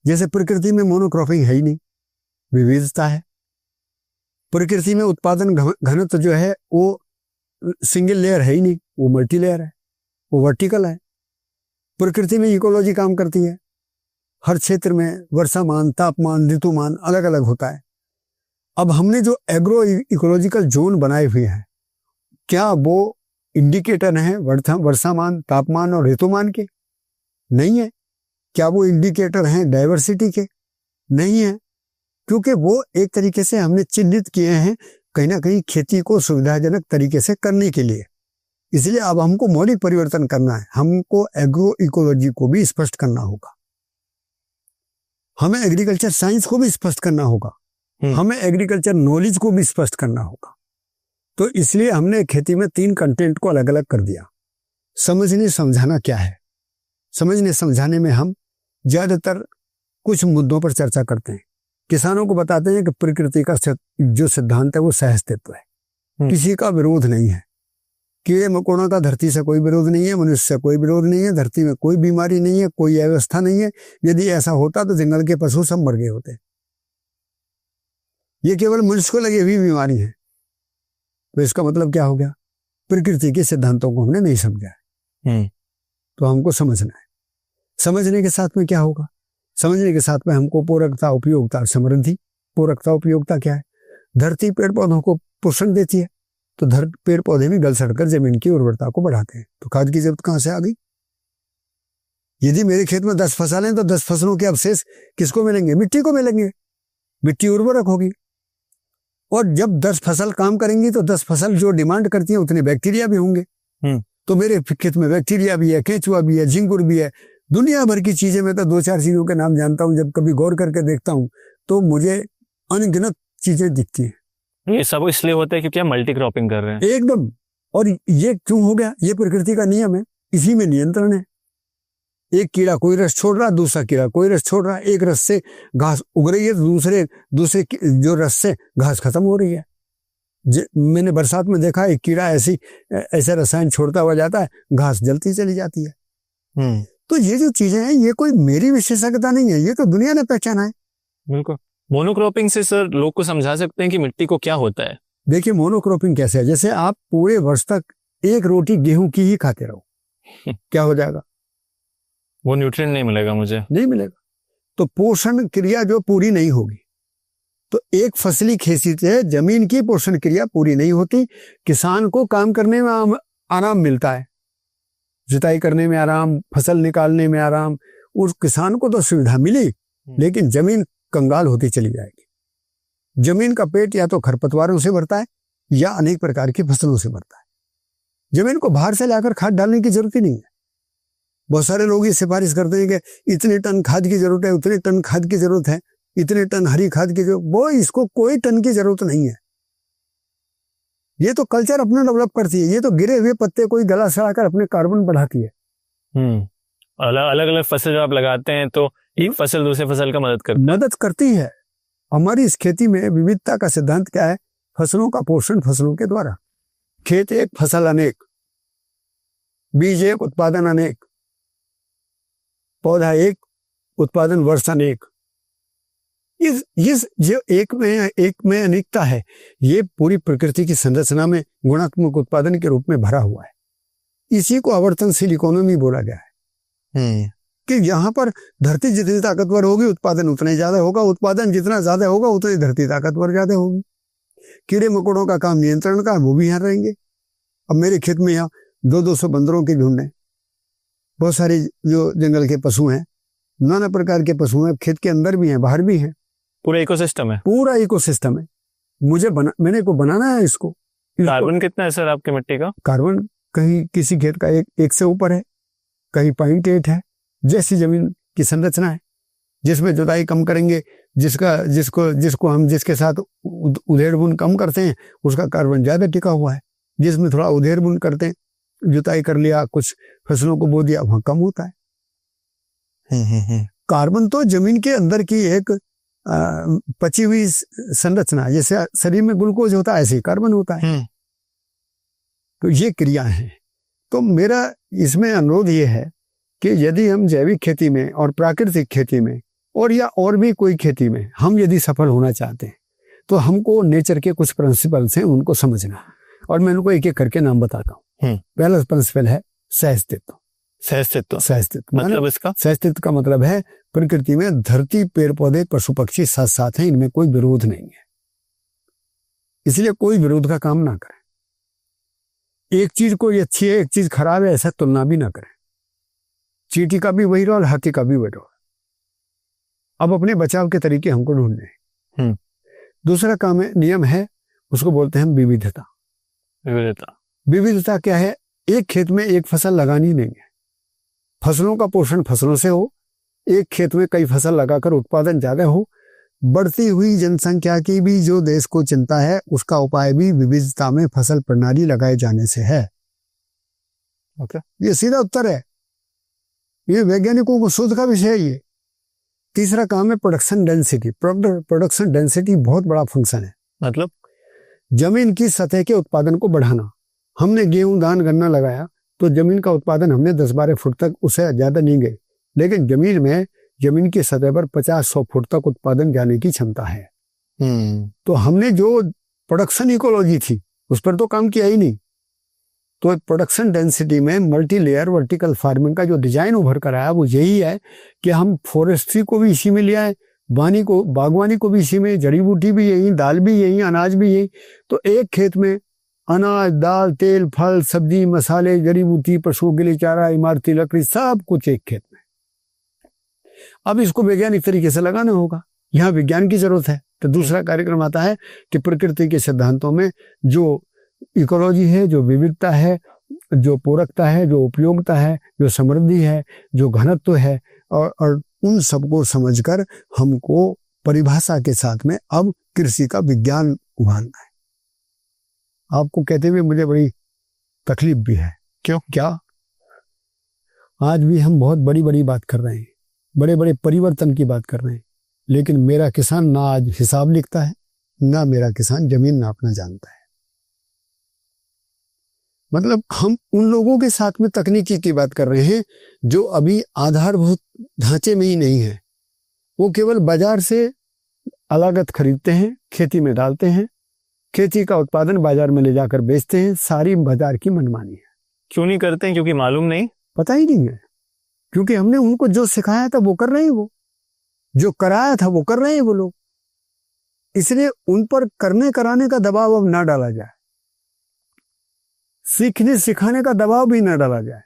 जैसे प्रकृति में मोनोक्रॉपिंग है ही नहीं, विविधता है। प्रकृति में उत्पादन घनत्व जो है वो सिंगल लेयर है ही नहीं, वो मल्टी लेयर है, वो वर्टिकल है। प्रकृति में इकोलॉजी काम करती है, हर क्षेत्र में वर्षामान, तापमान, ऋतुमान अलग अलग होता है। अब हमने जो एग्रो इकोलॉजिकल जोन बनाए हुए हैं, क्या वो इंडिकेटर हैं वर्षामान, तापमान और ऋतुमान के? नहीं है। क्या वो इंडिकेटर हैं डाइवर्सिटी के? नहीं है, क्योंकि वो एक तरीके से हमने चिन्हित किए हैं कहीं ना कहीं खेती को सुविधाजनक तरीके से करने के लिए। इसलिए अब हमको मौलिक परिवर्तन करना है, हमको एग्रो इकोलॉजी को भी स्पष्ट करना होगा, हमें एग्रीकल्चर साइंस को भी स्पष्ट करना होगा, हमें एग्रीकल्चर नॉलेज को भी स्पष्ट करना होगा। तो इसलिए हमने खेती में 3 कंटेंट को अलग अलग कर दिया। समझने समझाना क्या है? समझने समझाने में हम ज्यादातर कुछ मुद्दों पर चर्चा करते हैं। किसानों को बताते हैं कि प्रकृति का जो सिद्धांत है वो सहअस्तित्व है, किसी का विरोध नहीं है। कीड़े मकोड़ों का धरती से कोई विरोध नहीं है, मनुष्य से कोई विरोध नहीं है, धरती में कोई बीमारी नहीं है, कोई अव्यवस्था नहीं है। यदि ऐसा होता तो जंगल के पशु सब मर गए होते। ये केवल मनुष्य को लगी हुई बीमारी है। तो इसका मतलब क्या हो गया? प्रकृति के सिद्धांतों को हमने नहीं समझा है। तो हमको समझना है। समझने के साथ में क्या होगा? समझने के साथ में हमको पूरकता, उपयोगिता और समृद्धि। पूरकता, उपयोगिता क्या है? धरती पेड़ पौधों को पोषण देती है, तो पेड़ पौधे भी गल सड़कर जमीन की उर्वरता को बढ़ाते हैं। तो खाद की जरूरत कहां से आ गई? यदि मेरे खेत में 10 फसल हैं तो 10 फसलों के अवशेष किसको मिलेंगे? मिट्टी को मिलेंगे। मिट्टी उर्वरक होगी। और जब 10 फसल काम करेंगी तो 10 फसल जो डिमांड करती है उतने बैक्टीरिया भी होंगे। तो मेरे खेत में बैक्टीरिया भी है, केंचुआ भी है, झिंगुर भी है, दुनिया भर की चीजें। मैं तो 2-4 चीजों के नाम जानता हूं। जब कभी गौर करके देखता हूं तो मुझे अनगिनत चीजें दिखती हैं। ये सब इसलिए होता है क्योंकि हम मल्टी क्रॉपिंग कर रहे हैं। एकदम। और ये क्यों हो गया? ये प्रकृति का नियम है, इसी में नियंत्रण है। एक कीड़ा कोई रस छोड़ रहा, दूसरा कीड़ा कोई रस छोड़ रहा। एक रस से घास उग रही है, दूसरे जो रस से घास खत्म हो रही है। मैंने बरसात में देखा, एक कीड़ा ऐसे रसायन छोड़ता हुआ जाता है, घास जलती चली जाती है। तो ये जो चीजें हैं ये कोई मेरी विशेषज्ञता नहीं है, ये तो दुनिया ने पहचाना है। बिल्कुल। मोनोक्रॉपिंग से सर लोग को समझा सकते हैं कि मिट्टी को क्या होता है? देखिए, मोनोक्रॉपिंग कैसे है? जैसे आप पूरे वर्ष तक एक रोटी गेहूं की ही खाते रहो, क्या हो जाएगा? वो न्यूट्रिएंट नहीं मिलेगा, मुझे नहीं मिलेगा। तो पोषण क्रिया जो पूरी नहीं होगी, तो एक फसली खेती से जमीन की पोषण क्रिया पूरी नहीं होती। किसान को काम करने में आराम मिलता है, जुताई करने में आराम, फसल निकालने में आराम। उस किसान को तो सुविधा मिली, लेकिन जमीन कंगाल होती चली जाएगी। जमीन का पेट या तो खरपतवारों से भरता है या अनेक प्रकार की फसलों से भरता है। जमीन को बाहर से लाकर खाद डालने की जरूरत ही नहीं है। बहुत सारे लोग ये सिफारिश करते हैं कि इतने टन खाद की जरूरत है, उतने टन खाद की जरूरत है, इतने टन हरी खाद की जरूरत। वो इसको कोई टन की जरूरत नहीं है। ये तो कल्चर अपना डेवलप करती है। ये तो गिरे हुए पत्ते कोई गला सड़ाकर अपने कार्बन बढ़ाती है। अलग अलग फसल जो आप लगाते हैं तो एक फसल दूसरे फसल का मदद करती है। हमारी इस खेती में विविधता का सिद्धांत क्या है? फसलों का पोषण फसलों के द्वारा। खेत एक, फसल अनेक, बीज एक, उत्पादन अनेक, पौधा एक, उत्पादन वर्ष अनेक। इस जो एक में अनेकता है, ये पूरी प्रकृति की संरचना में गुणात्मक उत्पादन के रूप में भरा हुआ है। इसी को आवर्तनशील इकोनॉमी बोला गया है कि यहाँ पर धरती जितनी ताकतवर होगी उत्पादन उतना ही ज्यादा होगा, उत्पादन जितना ज्यादा होगा उतनी धरती ताकतवर ज्यादा होगी। कीड़े मकोड़ों का काम नियंत्रण का, वो भी यहाँ रहेंगे। अब मेरे खेत में यहाँ 200-200 बंदरों के झुंड है। बहुत सारे जो जंगल के पशु हैं, नाना प्रकार के पशु हैं, खेत के अंदर भी हैं, बाहर भी हैं। पूरा इकोसिस्टम है। पूरा इकोसिस्टम है। मैंने को बनाना है इसको। कार्बन कितना है सर आपके मिट्टी का? कार्बन कहीं किसी खेत का एक से ऊपर है, कहीं 0.8 है। जैसी जमीन की संरचना है, जिसमें जुताई कम करेंगे, जिसके साथ उधेड़ बुन कम करते हैं, उसका कार्बन ज्यादा टिका हुआ है। जिसमें थोड़ा उधेड़ बुन करते हैं, जुताई कर लिया, कुछ फसलों को बो दिया, वहां कम होता है। कार्बन तो जमीन के अंदर की एक पची हुई संरचना, जैसे शरीर में ग्लूकोज होता है ऐसे ही कार्बन होता है। तो ये क्रिया है। तो मेरा इसमें अनुरोध ये है कि यदि हम जैविक खेती में और प्राकृतिक खेती में और या और भी कोई खेती में हम यदि सफल होना चाहते हैं तो हमको नेचर के कुछ प्रिंसिपल्स हैं, उनको समझना। और मैं उनको एक एक करके नाम बताता हूँ। पहला प्रिंसिपल है सहअस्तित्व। सहअस्तित्व मतलब इसका सहअस्तित्व का मतलब है प्रकृति में धरती, पेड़ पौधे, पशु पक्षी साथ साथ हैं, इनमें कोई विरोध नहीं है, इसलिए कोई विरोध का काम ना करें। एक चीज कोई अच्छी है, एक चीज खराब है, ऐसा तुलना भी ना करें। चींटी का भी वही रोल, हाथी का भी वही रोल। अब अपने बचाव के तरीके हमको ढूंढने। दूसरा काम है, नियम है, उसको बोलते हैं विविधता। विविधता क्या है? एक खेत में एक फसल लगानी नहीं है। फसलों का पोषण फसलों से हो, एक खेत में कई फसल लगाकर उत्पादन ज्यादा हो। बढ़ती हुई जनसंख्या की भी जो देश को चिंता है, उसका उपाय भी विविधता में फसल प्रणाली लगाए जाने से है। ये सीधा उत्तर है, ये वैज्ञानिकों को शोध का विषय है ये। तीसरा काम है प्रोडक्शन डेंसिटी। प्रोडक्शन डेंसिटी बहुत बड़ा फंक्शन है, मतलब जमीन की सतह के उत्पादन को बढ़ाना। हमने गेहूं, धान, गन्ना लगाया तो जमीन का उत्पादन हमने 10-12 फुट तक, उससे ज्यादा नहीं गए, लेकिन जमीन की सतह पर 50-100 फुट तक उत्पादन जाने की क्षमता है। तो हमने जो प्रोडक्शन इकोलॉजी थी उस पर तो काम किया ही नहीं। तो प्रोडक्शन डेंसिटी में मल्टी लेयर वर्टिकल फार्मिंग का जो डिजाइन उभर कर आया वो यही है कि हम फॉरेस्ट्री को भी इसी में ले आए, बागवानी को भी इसी में, जड़ी बूटी भी यही, दाल भी यही, अनाज भी यही। तो एक खेत में अनाज, दाल, तेल, फल, सब्जी, मसाले, जड़ी बूटी, पशुओं के लिए चारा, इमारती लकड़ी, सब कुछ एक खेत में। अब इसको वैज्ञानिक तरीके से लगाना होगा, यहाँ विज्ञान की जरूरत है। तो दूसरा कार्यक्रम आता है कि प्रकृति के सिद्धांतों में जो इकोलॉजी है, जो विविधता है, जो पूरकता है, जो उपयोगिता है, जो समृद्धि है, जो घनत्व है, और उन सबको समझकर हमको परिभाषा के साथ में अब कृषि का विज्ञान उभारना है। आपको कहते हुए मुझे बड़ी तकलीफ भी है। क्या आज भी हम बहुत बड़ी बड़ी बात कर रहे हैं, बड़े बड़े परिवर्तन की बात कर रहे हैं, लेकिन मेरा किसान ना आज हिसाब लिखता है, ना मेरा किसान जमीन नापना जानता है। मतलब हम उन लोगों के साथ में तकनीकी की बात कर रहे हैं जो अभी आधारभूत ढांचे में ही नहीं है। वो केवल बाजार से लागत खरीदते हैं, खेती में डालते हैं, खेती का उत्पादन बाजार में ले जाकर बेचते हैं। सारी बाजार की मनमानी है। क्यों नहीं करते हैं? क्योंकि मालूम नहीं, पता ही नहीं है। क्योंकि हमने उनको जो सिखाया था वो कर रहे हैं, वो जो कराया था वो कर रहे हैं वो लोग। इसलिए उन पर करने कराने का दबाव अब ना डाला जाए, सीखने सिखाने का दबाव भी ना डाला जाए,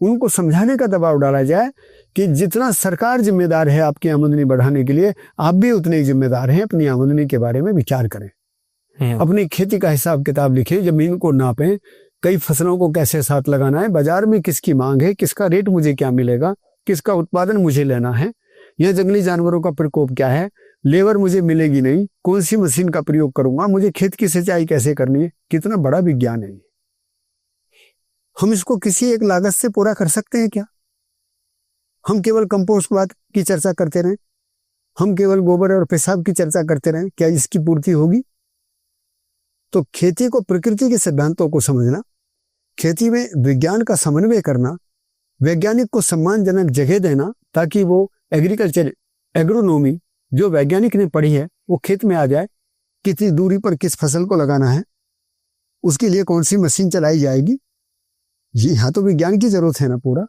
उनको समझाने का दबाव डाला जाए कि जितना सरकार जिम्मेदार है आपकी आमदनी बढ़ाने के लिए, आप भी उतने ही जिम्मेदार हैं। अपनी आमदनी के बारे में विचार करें, अपनी खेती का हिसाब किताब लिखें, जमीन को नापें, कई फसलों को कैसे साथ लगाना है, बाजार में किसकी मांग है, किसका रेट मुझे क्या मिलेगा, किसका उत्पादन मुझे लेना है, यह जंगली जानवरों का प्रकोप क्या है, लेबर मुझे मिलेगी नहीं, कौन सी मशीन का प्रयोग करूंगा, मुझे खेत की सिंचाई कैसे करनी है। कितना बड़ा विज्ञान है। हम इसको किसी एक लागत से पूरा कर सकते हैं क्या? हम केवल कंपोस्ट बात की चर्चा करते रहें, हम केवल गोबर और पेशाब की चर्चा करते रहें, क्या इसकी पूर्ति होगी? तो खेती को, प्रकृति के सिद्धांतों को समझना, खेती में विज्ञान का समन्वय करना, वैज्ञानिक को सम्मानजनक जगह देना ताकि वो एग्रीकल्चर, एग्रोनॉमी जो वैज्ञानिक ने पढ़ी है वो खेत में आ जाए। कितनी दूरी पर किस फसल को लगाना है, उसके लिए कौन सी मशीन चलाई जाएगी, ये यहाँ तो विज्ञान की जरूरत है ना पूरा।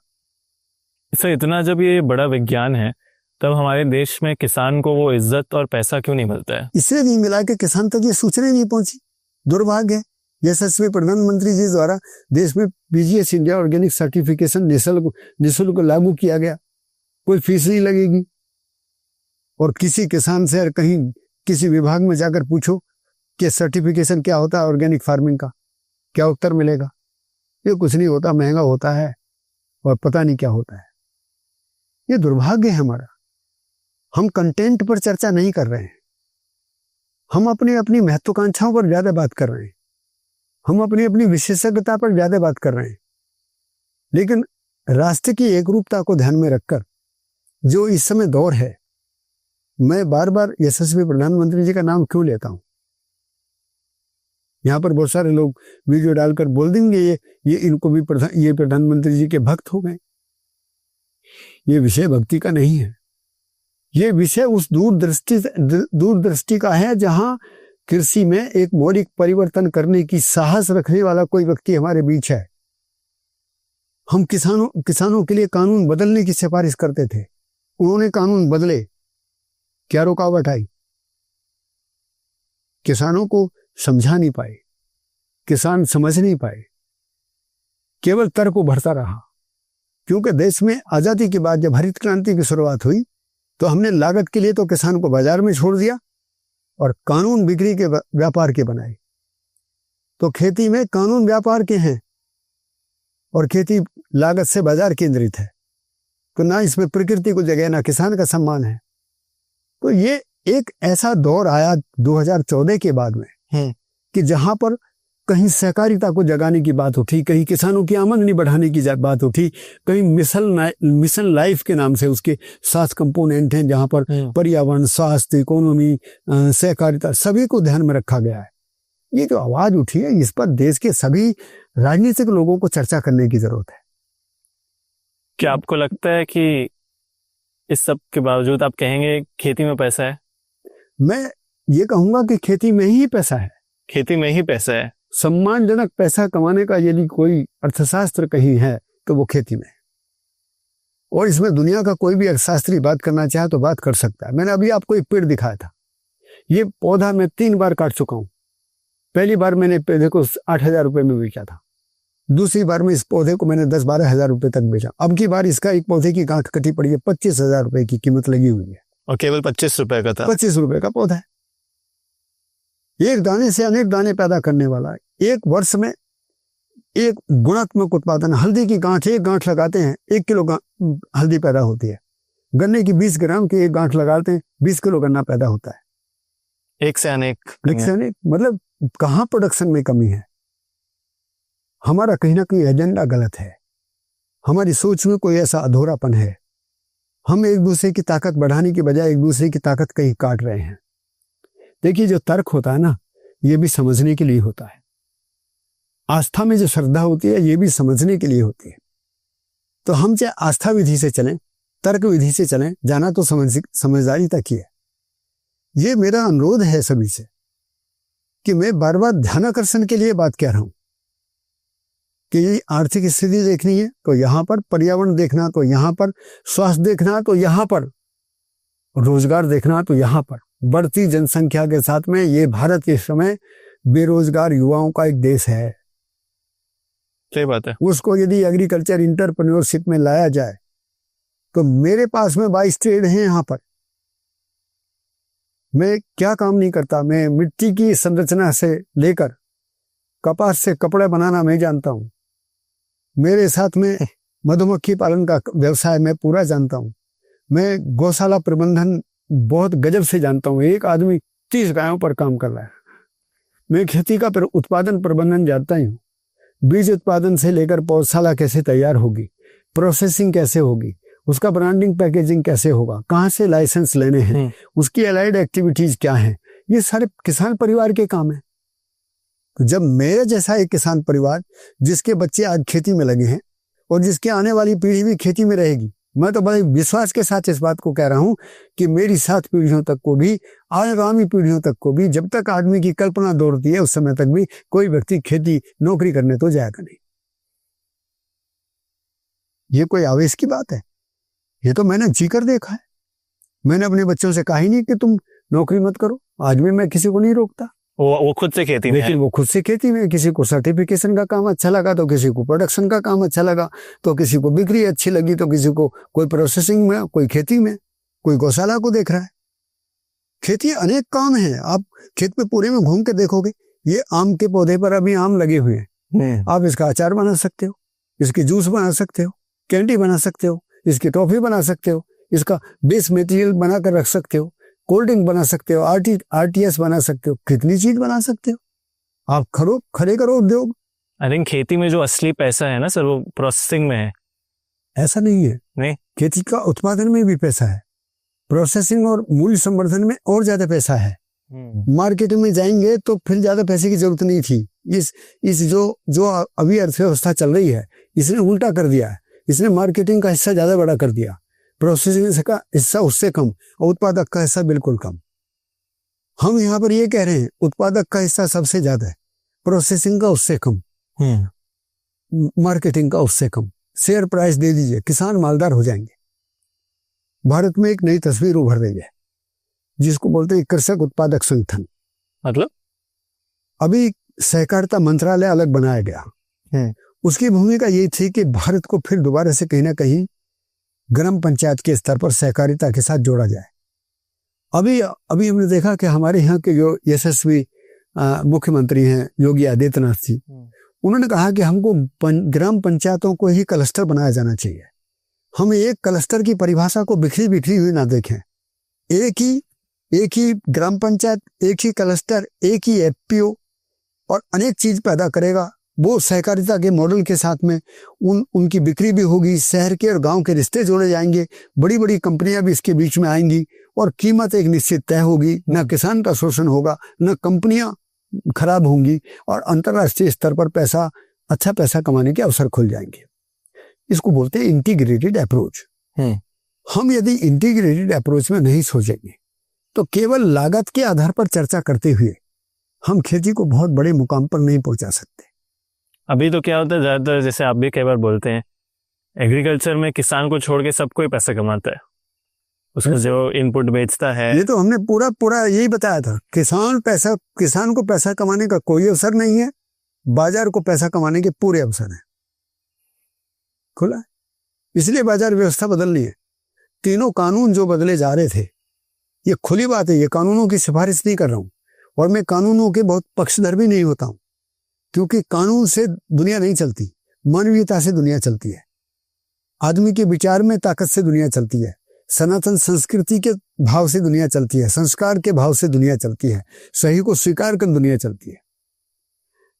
सर, इतना जब ये बड़ा विज्ञान है तब हमारे देश में किसान को वो इज्जत और पैसा क्यों नहीं मिलता है? इसलिए नहीं मिला कि किसान तक ये सूचना नहीं पहुंची। दुर्भाग्य है। यशस्वी प्रधानमंत्री जी द्वारा देश में पीजीएस इंडिया ऑर्गेनिक सर्टिफिकेशन निःशुल्क लागू किया गया, कोई फीस नहीं लगेगी। और किसी किसान से कहीं किसी विभाग में जाकर पूछो कि सर्टिफिकेशन क्या होता है ऑर्गेनिक फार्मिंग का, क्या उत्तर मिलेगा? ये कुछ नहीं होता, महंगा होता है और पता नहीं क्या होता है। ये दुर्भाग्य है हमारा। हम कंटेंट पर चर्चा नहीं कर रहे हैं, हम अपनी महत्वाकांक्षाओं पर ज्यादा बात कर रहे हैं, हम अपनी विशेषज्ञता पर ज्यादा बात कर रहे हैं। लेकिन राष्ट्र की एकरूपता को ध्यान में रखकर जो इस समय दौर है, मैं बार बार यशस्वी प्रधानमंत्री जी का नाम क्यों लेता हूं? यहाँ पर बहुत सारे लोग वीडियो डालकर बोल देंगे ये इनको भी ये प्रधानमंत्री जी के भक्त हो गए। ये विषय भक्ति का नहीं है, ये विषय उस दूरदृष्टि का है जहां कृषि में एक मौलिक परिवर्तन करने की साहस रखने वाला कोई व्यक्ति हमारे बीच है। हम किसानों के लिए कानून बदलने की सिफारिश करते थे, उन्होंने कानून बदले, क्या रुकावट आई? किसानों को समझा नहीं पाए, किसान समझ नहीं पाए, केवल तर्क उभरता रहा। क्योंकि देश में आजादी के बाद जब हरित क्रांति की शुरुआत हुई तो हमने लागत के लिए तो किसान को बाजार में छोड़ दिया और कानून बिक्री के व्यापार के बनाए। तो खेती में कानून व्यापार के हैं और खेती लागत से बाजार केंद्रित है, तो ना इसमें प्रकृति को जगह, ना किसान का सम्मान है। तो ये एक ऐसा दौर आया 2014 के बाद में कि जहां पर कहीं सहकारिता को जगाने की बात उठी, कहीं किसानों की आमदनी बढ़ाने की बात उठी, कहीं मिशन लाइफ के नाम से उसके 7 कंपोनेंट हैं जहां पर पर्यावरण, स्वास्थ्य, इकोनॉमी, सहकारिता सभी को ध्यान में रखा गया है। ये जो आवाज उठी है, इस पर देश के सभी राजनीतिक लोगों को चर्चा करने की जरूरत है। क्या आपको लगता है कि इस सब के बावजूद आप कहेंगे खेती में पैसा है? मैं ये कहूंगा कि खेती में ही पैसा है। खेती में ही पैसा है। सम्मानजनक पैसा कमाने का यदि कोई अर्थशास्त्र कहीं है तो वो खेती में है। और इसमें दुनिया का कोई भी अर्थशास्त्री बात करना चाहे तो बात कर सकता है। मैंने अभी आपको एक पेड़ दिखाया था, ये पौधा मैं 3 बार काट चुका हूं। पहली बार मैंने पौधे को 8,000 रुपए में बेचा था, दूसरी बार में इस पौधे को मैंने 10-12 हजार रुपए तक बेचा। अब की बार इसका एक पौधे की गांठ कटी पड़ी है, 25,000 रुपए की कीमत लगी हुई है। और केवल 25 रुपए का था? 25 रुपए का पौधा है। एक दाने से अनेक दाने पैदा करने वाला है। एक वर्ष में एक गुणात्मक उत्पादन। हल्दी की गांठ, एक गांठ लगाते हैं 1 किलो हल्दी पैदा होती है। गन्ने की 20 ग्राम की एक गांठ लगाते हैं 20 किलो गन्ना पैदा होता है। एक से अनेक, मतलब कहाँ प्रोडक्शन में कमी है? हमारा कहीं ना कहीं एजेंडा गलत है, हमारी सोच में कोई ऐसा अधूरापन है। हम एक दूसरे की ताकत बढ़ाने की बजाय एक दूसरे की ताकत कहीं काट रहे हैं। देखिए, जो तर्क होता है ना, ये भी समझने के लिए होता है। आस्था में जो श्रद्धा होती है, ये भी समझने के लिए होती है। तो हम चाहे आस्था विधि से चलें, तर्क विधि से चलें, जाना तो समझदारी तक ही है। ये मेरा अनुरोध है सभी से कि मैं बार बार ध्यानाकर्षण के लिए बात कह रहा हूं कि ये आर्थिक स्थिति देखनी है तो यहां पर, पर्यावरण देखना तो यहां पर, स्वास्थ्य देखना तो यहां पर, रोजगार देखना तो यहां पर। बढ़ती जनसंख्या के साथ में ये भारत इस समय बेरोजगार युवाओं का एक देश है। सही बात है। उसको यदि एग्रीकल्चर इंटरप्रेन्योरशिप में लाया जाए तो मेरे पास में 22 ट्रेड हैं। यहां पर मैं क्या काम नहीं करता, मैं मिट्टी की संरचना से लेकर कपास से कपड़े बनाना मैं जानता हूं। मेरे साथ में मधुमक्खी पालन का व्यवसाय मैं पूरा जानता हूं। मैं गौशाला प्रबंधन बहुत गजब से जानता हूं। एक आदमी 30 गायों पर काम कर रहा है। मैं खेती का उत्पादन प्रबंधन जानता ही हूँ। बीज उत्पादन से लेकर पौधशाला कैसे तैयार होगी, प्रोसेसिंग कैसे होगी, उसका ब्रांडिंग पैकेजिंग कैसे होगा, कहाँ से लाइसेंस लेने हैं, उसकी अलाइड एक्टिविटीज क्या हैं, ये सारे किसान परिवार के काम है। तो जब मेरे जैसा एक किसान परिवार जिसके बच्चे आज खेती में लगे हैं और जिसके आने वाली पीढ़ी भी खेती में रहेगी, मैं तो बड़े विश्वास के साथ इस बात को कह रहा हूं कि मेरी 7 पीढ़ियों तक को भी, आगामी पीढ़ियों तक को भी, जब तक आदमी की कल्पना दौड़ती है उस समय तक भी कोई व्यक्ति खेती नौकरी करने तो जाएगा नहीं। ये कोई आवेश की बात है? ये तो मैंने जीकर देखा है। मैंने अपने बच्चों से कहा ही नहीं कि तुम नौकरी मत करो। आज भी मैं किसी को नहीं रोकता। वो खुद से खेती में, लेकिन वो खुद से खेती में, किसी को सर्टिफिकेशन का काम अच्छा लगा तो किसी को प्रोडक्शन का काम अच्छा लगा, तो किसी को बिक्री अच्छी लगी, तो किसी को कोई प्रोसेसिंग में, कोई खेती में, कोई गौशाला को देख रहा है। खेती अनेक काम है। आप खेत में पूरे में घूम के देखोगे, ये आम के पौधे पर अभी आम लगे हुए हैं। आप इसका अचार बना सकते हो, इसकी जूस बना सकते हो, कैंडी बना सकते हो, इसकी टॉफी बना सकते हो, इसका बेस मटेरियल बना कर रख सकते हो, कोल्ड ड्रिंक बना सकते हो, RTS बना सकते हो, कितनी चीज बना सकते हो। आप खड़े करो उद्योग। आई थिंक खेती में जो असली पैसा है ना सर, वो प्रोसेसिंग में है। ऐसा नहीं है। नहीं, खेती का उत्पादन में भी पैसा है, प्रोसेसिंग और मूल्य संवर्धन में और ज्यादा पैसा है। मार्केट में जाएंगे तो फिर ज्यादा पैसे की जरूरत नहीं थी। इस जो अभी अर्थव्यवस्था चल रही है, इसने उल्टा कर दिया है। इसने मार्केटिंग का हिस्सा ज्यादा बड़ा कर दिया। प्रोसेसिंग का हिस्सा उससे कम और उत्पादक का हिस्सा बिल्कुल कम। हम यहाँ पर ये कह रहे हैं उत्पादक का हिस्सा सबसे ज्यादा है, प्रोसेसिंग का उससे कम, मार्केटिंग का उससे कम। शेयर प्राइस दे दीजिए, किसान मालदार हो जाएंगे। भारत में एक नई तस्वीर उभर रही है जिसको बोलते हैं कृषक उत्पादक संगठन। मतलब अभी सहकारिता मंत्रालय अलग बनाया गया। उसकी भूमिका ये थी कि भारत को फिर दोबारा से कहीं ना कहीं ग्राम पंचायत के स्तर पर सहकारिता के साथ जोड़ा जाए। अभी हमने देखा कि हमारे यहाँ के जो यशस्वी मुख्यमंत्री हैं योगी आदित्यनाथ जी, उन्होंने कहा कि हमको ग्राम पंचायतों को ही क्लस्टर बनाया जाना चाहिए। हम एक क्लस्टर की परिभाषा को बिखरी बिखरी हुई ना देखें। एक ही ग्राम पंचायत, एक ही क्लस्टर, एक ही एफपीओ और अनेक चीज पैदा करेगा। वो सहकारिता के मॉडल के साथ में उनकी बिक्री भी होगी, शहर के और गांव के रिश्ते जोड़े जाएंगे, बड़ी बड़ी कंपनियां भी इसके बीच में आएंगी और कीमत एक निश्चित तय होगी। न किसान का शोषण होगा, न कंपनियां खराब होंगी और अंतर्राष्ट्रीय स्तर पर अच्छा पैसा कमाने के अवसर खुल जाएंगे। इसको बोलते हैं इंटीग्रेटेड अप्रोच। हम यदि इंटीग्रेटेड अप्रोच में नहीं सोचेंगे तो केवल लागत के आधार पर चर्चा करते हुए हम खेती को बहुत बड़े मुकाम पर नहीं पहुंचा सकते। अभी तो क्या होता है, ज्यादातर जैसे आप भी कई बार बोलते हैं, एग्रीकल्चर में किसान को छोड़ के सब कोई पैसा कमाता है, उसको जो इनपुट बेचता है। ये तो हमने पूरा यही बताया था, किसान को पैसा कमाने का कोई अवसर नहीं है, बाजार को पैसा कमाने के पूरे अवसर हैं। खुला, इसलिए बाजार व्यवस्था बदलनी है। तीनों कानून जो बदले जा रहे थे, ये खुली बात है, ये कानूनों की सिफारिश नहीं कर रहा हूं और मैं कानूनों के बहुत पक्षधर भी नहीं होता हूं, क्योंकि कानून से दुनिया नहीं चलती, मानवीयता से दुनिया चलती है, आदमी के विचार में ताकत से दुनिया चलती है, सनातन संस्कृति के भाव से दुनिया चलती है, संस्कार के भाव से दुनिया चलती है, सही को स्वीकार कर दुनिया चलती है।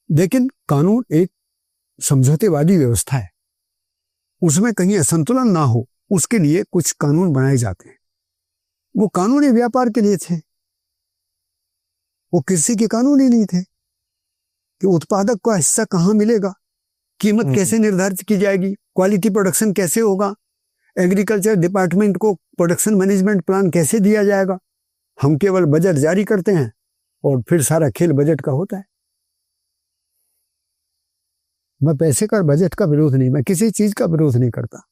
लेकिन कानून एक समझौतेवादी व्यवस्था है, उसमें कहीं असंतुलन ना हो उसके लिए कुछ कानून बनाए जाते हैं। वो कानून ही व्यापार के लिए थे, वो कृषि के कानून ही नहीं थे कि उत्पादक का हिस्सा कहां मिलेगा, कीमत कैसे निर्धारित की जाएगी, क्वालिटी प्रोडक्शन कैसे होगा, एग्रीकल्चर डिपार्टमेंट को प्रोडक्शन मैनेजमेंट प्लान कैसे दिया जाएगा। हम केवल बजट जारी करते हैं और फिर सारा खेल बजट का होता है। मैं पैसे का बजट का विरोध नहीं, मैं किसी चीज का विरोध नहीं करता,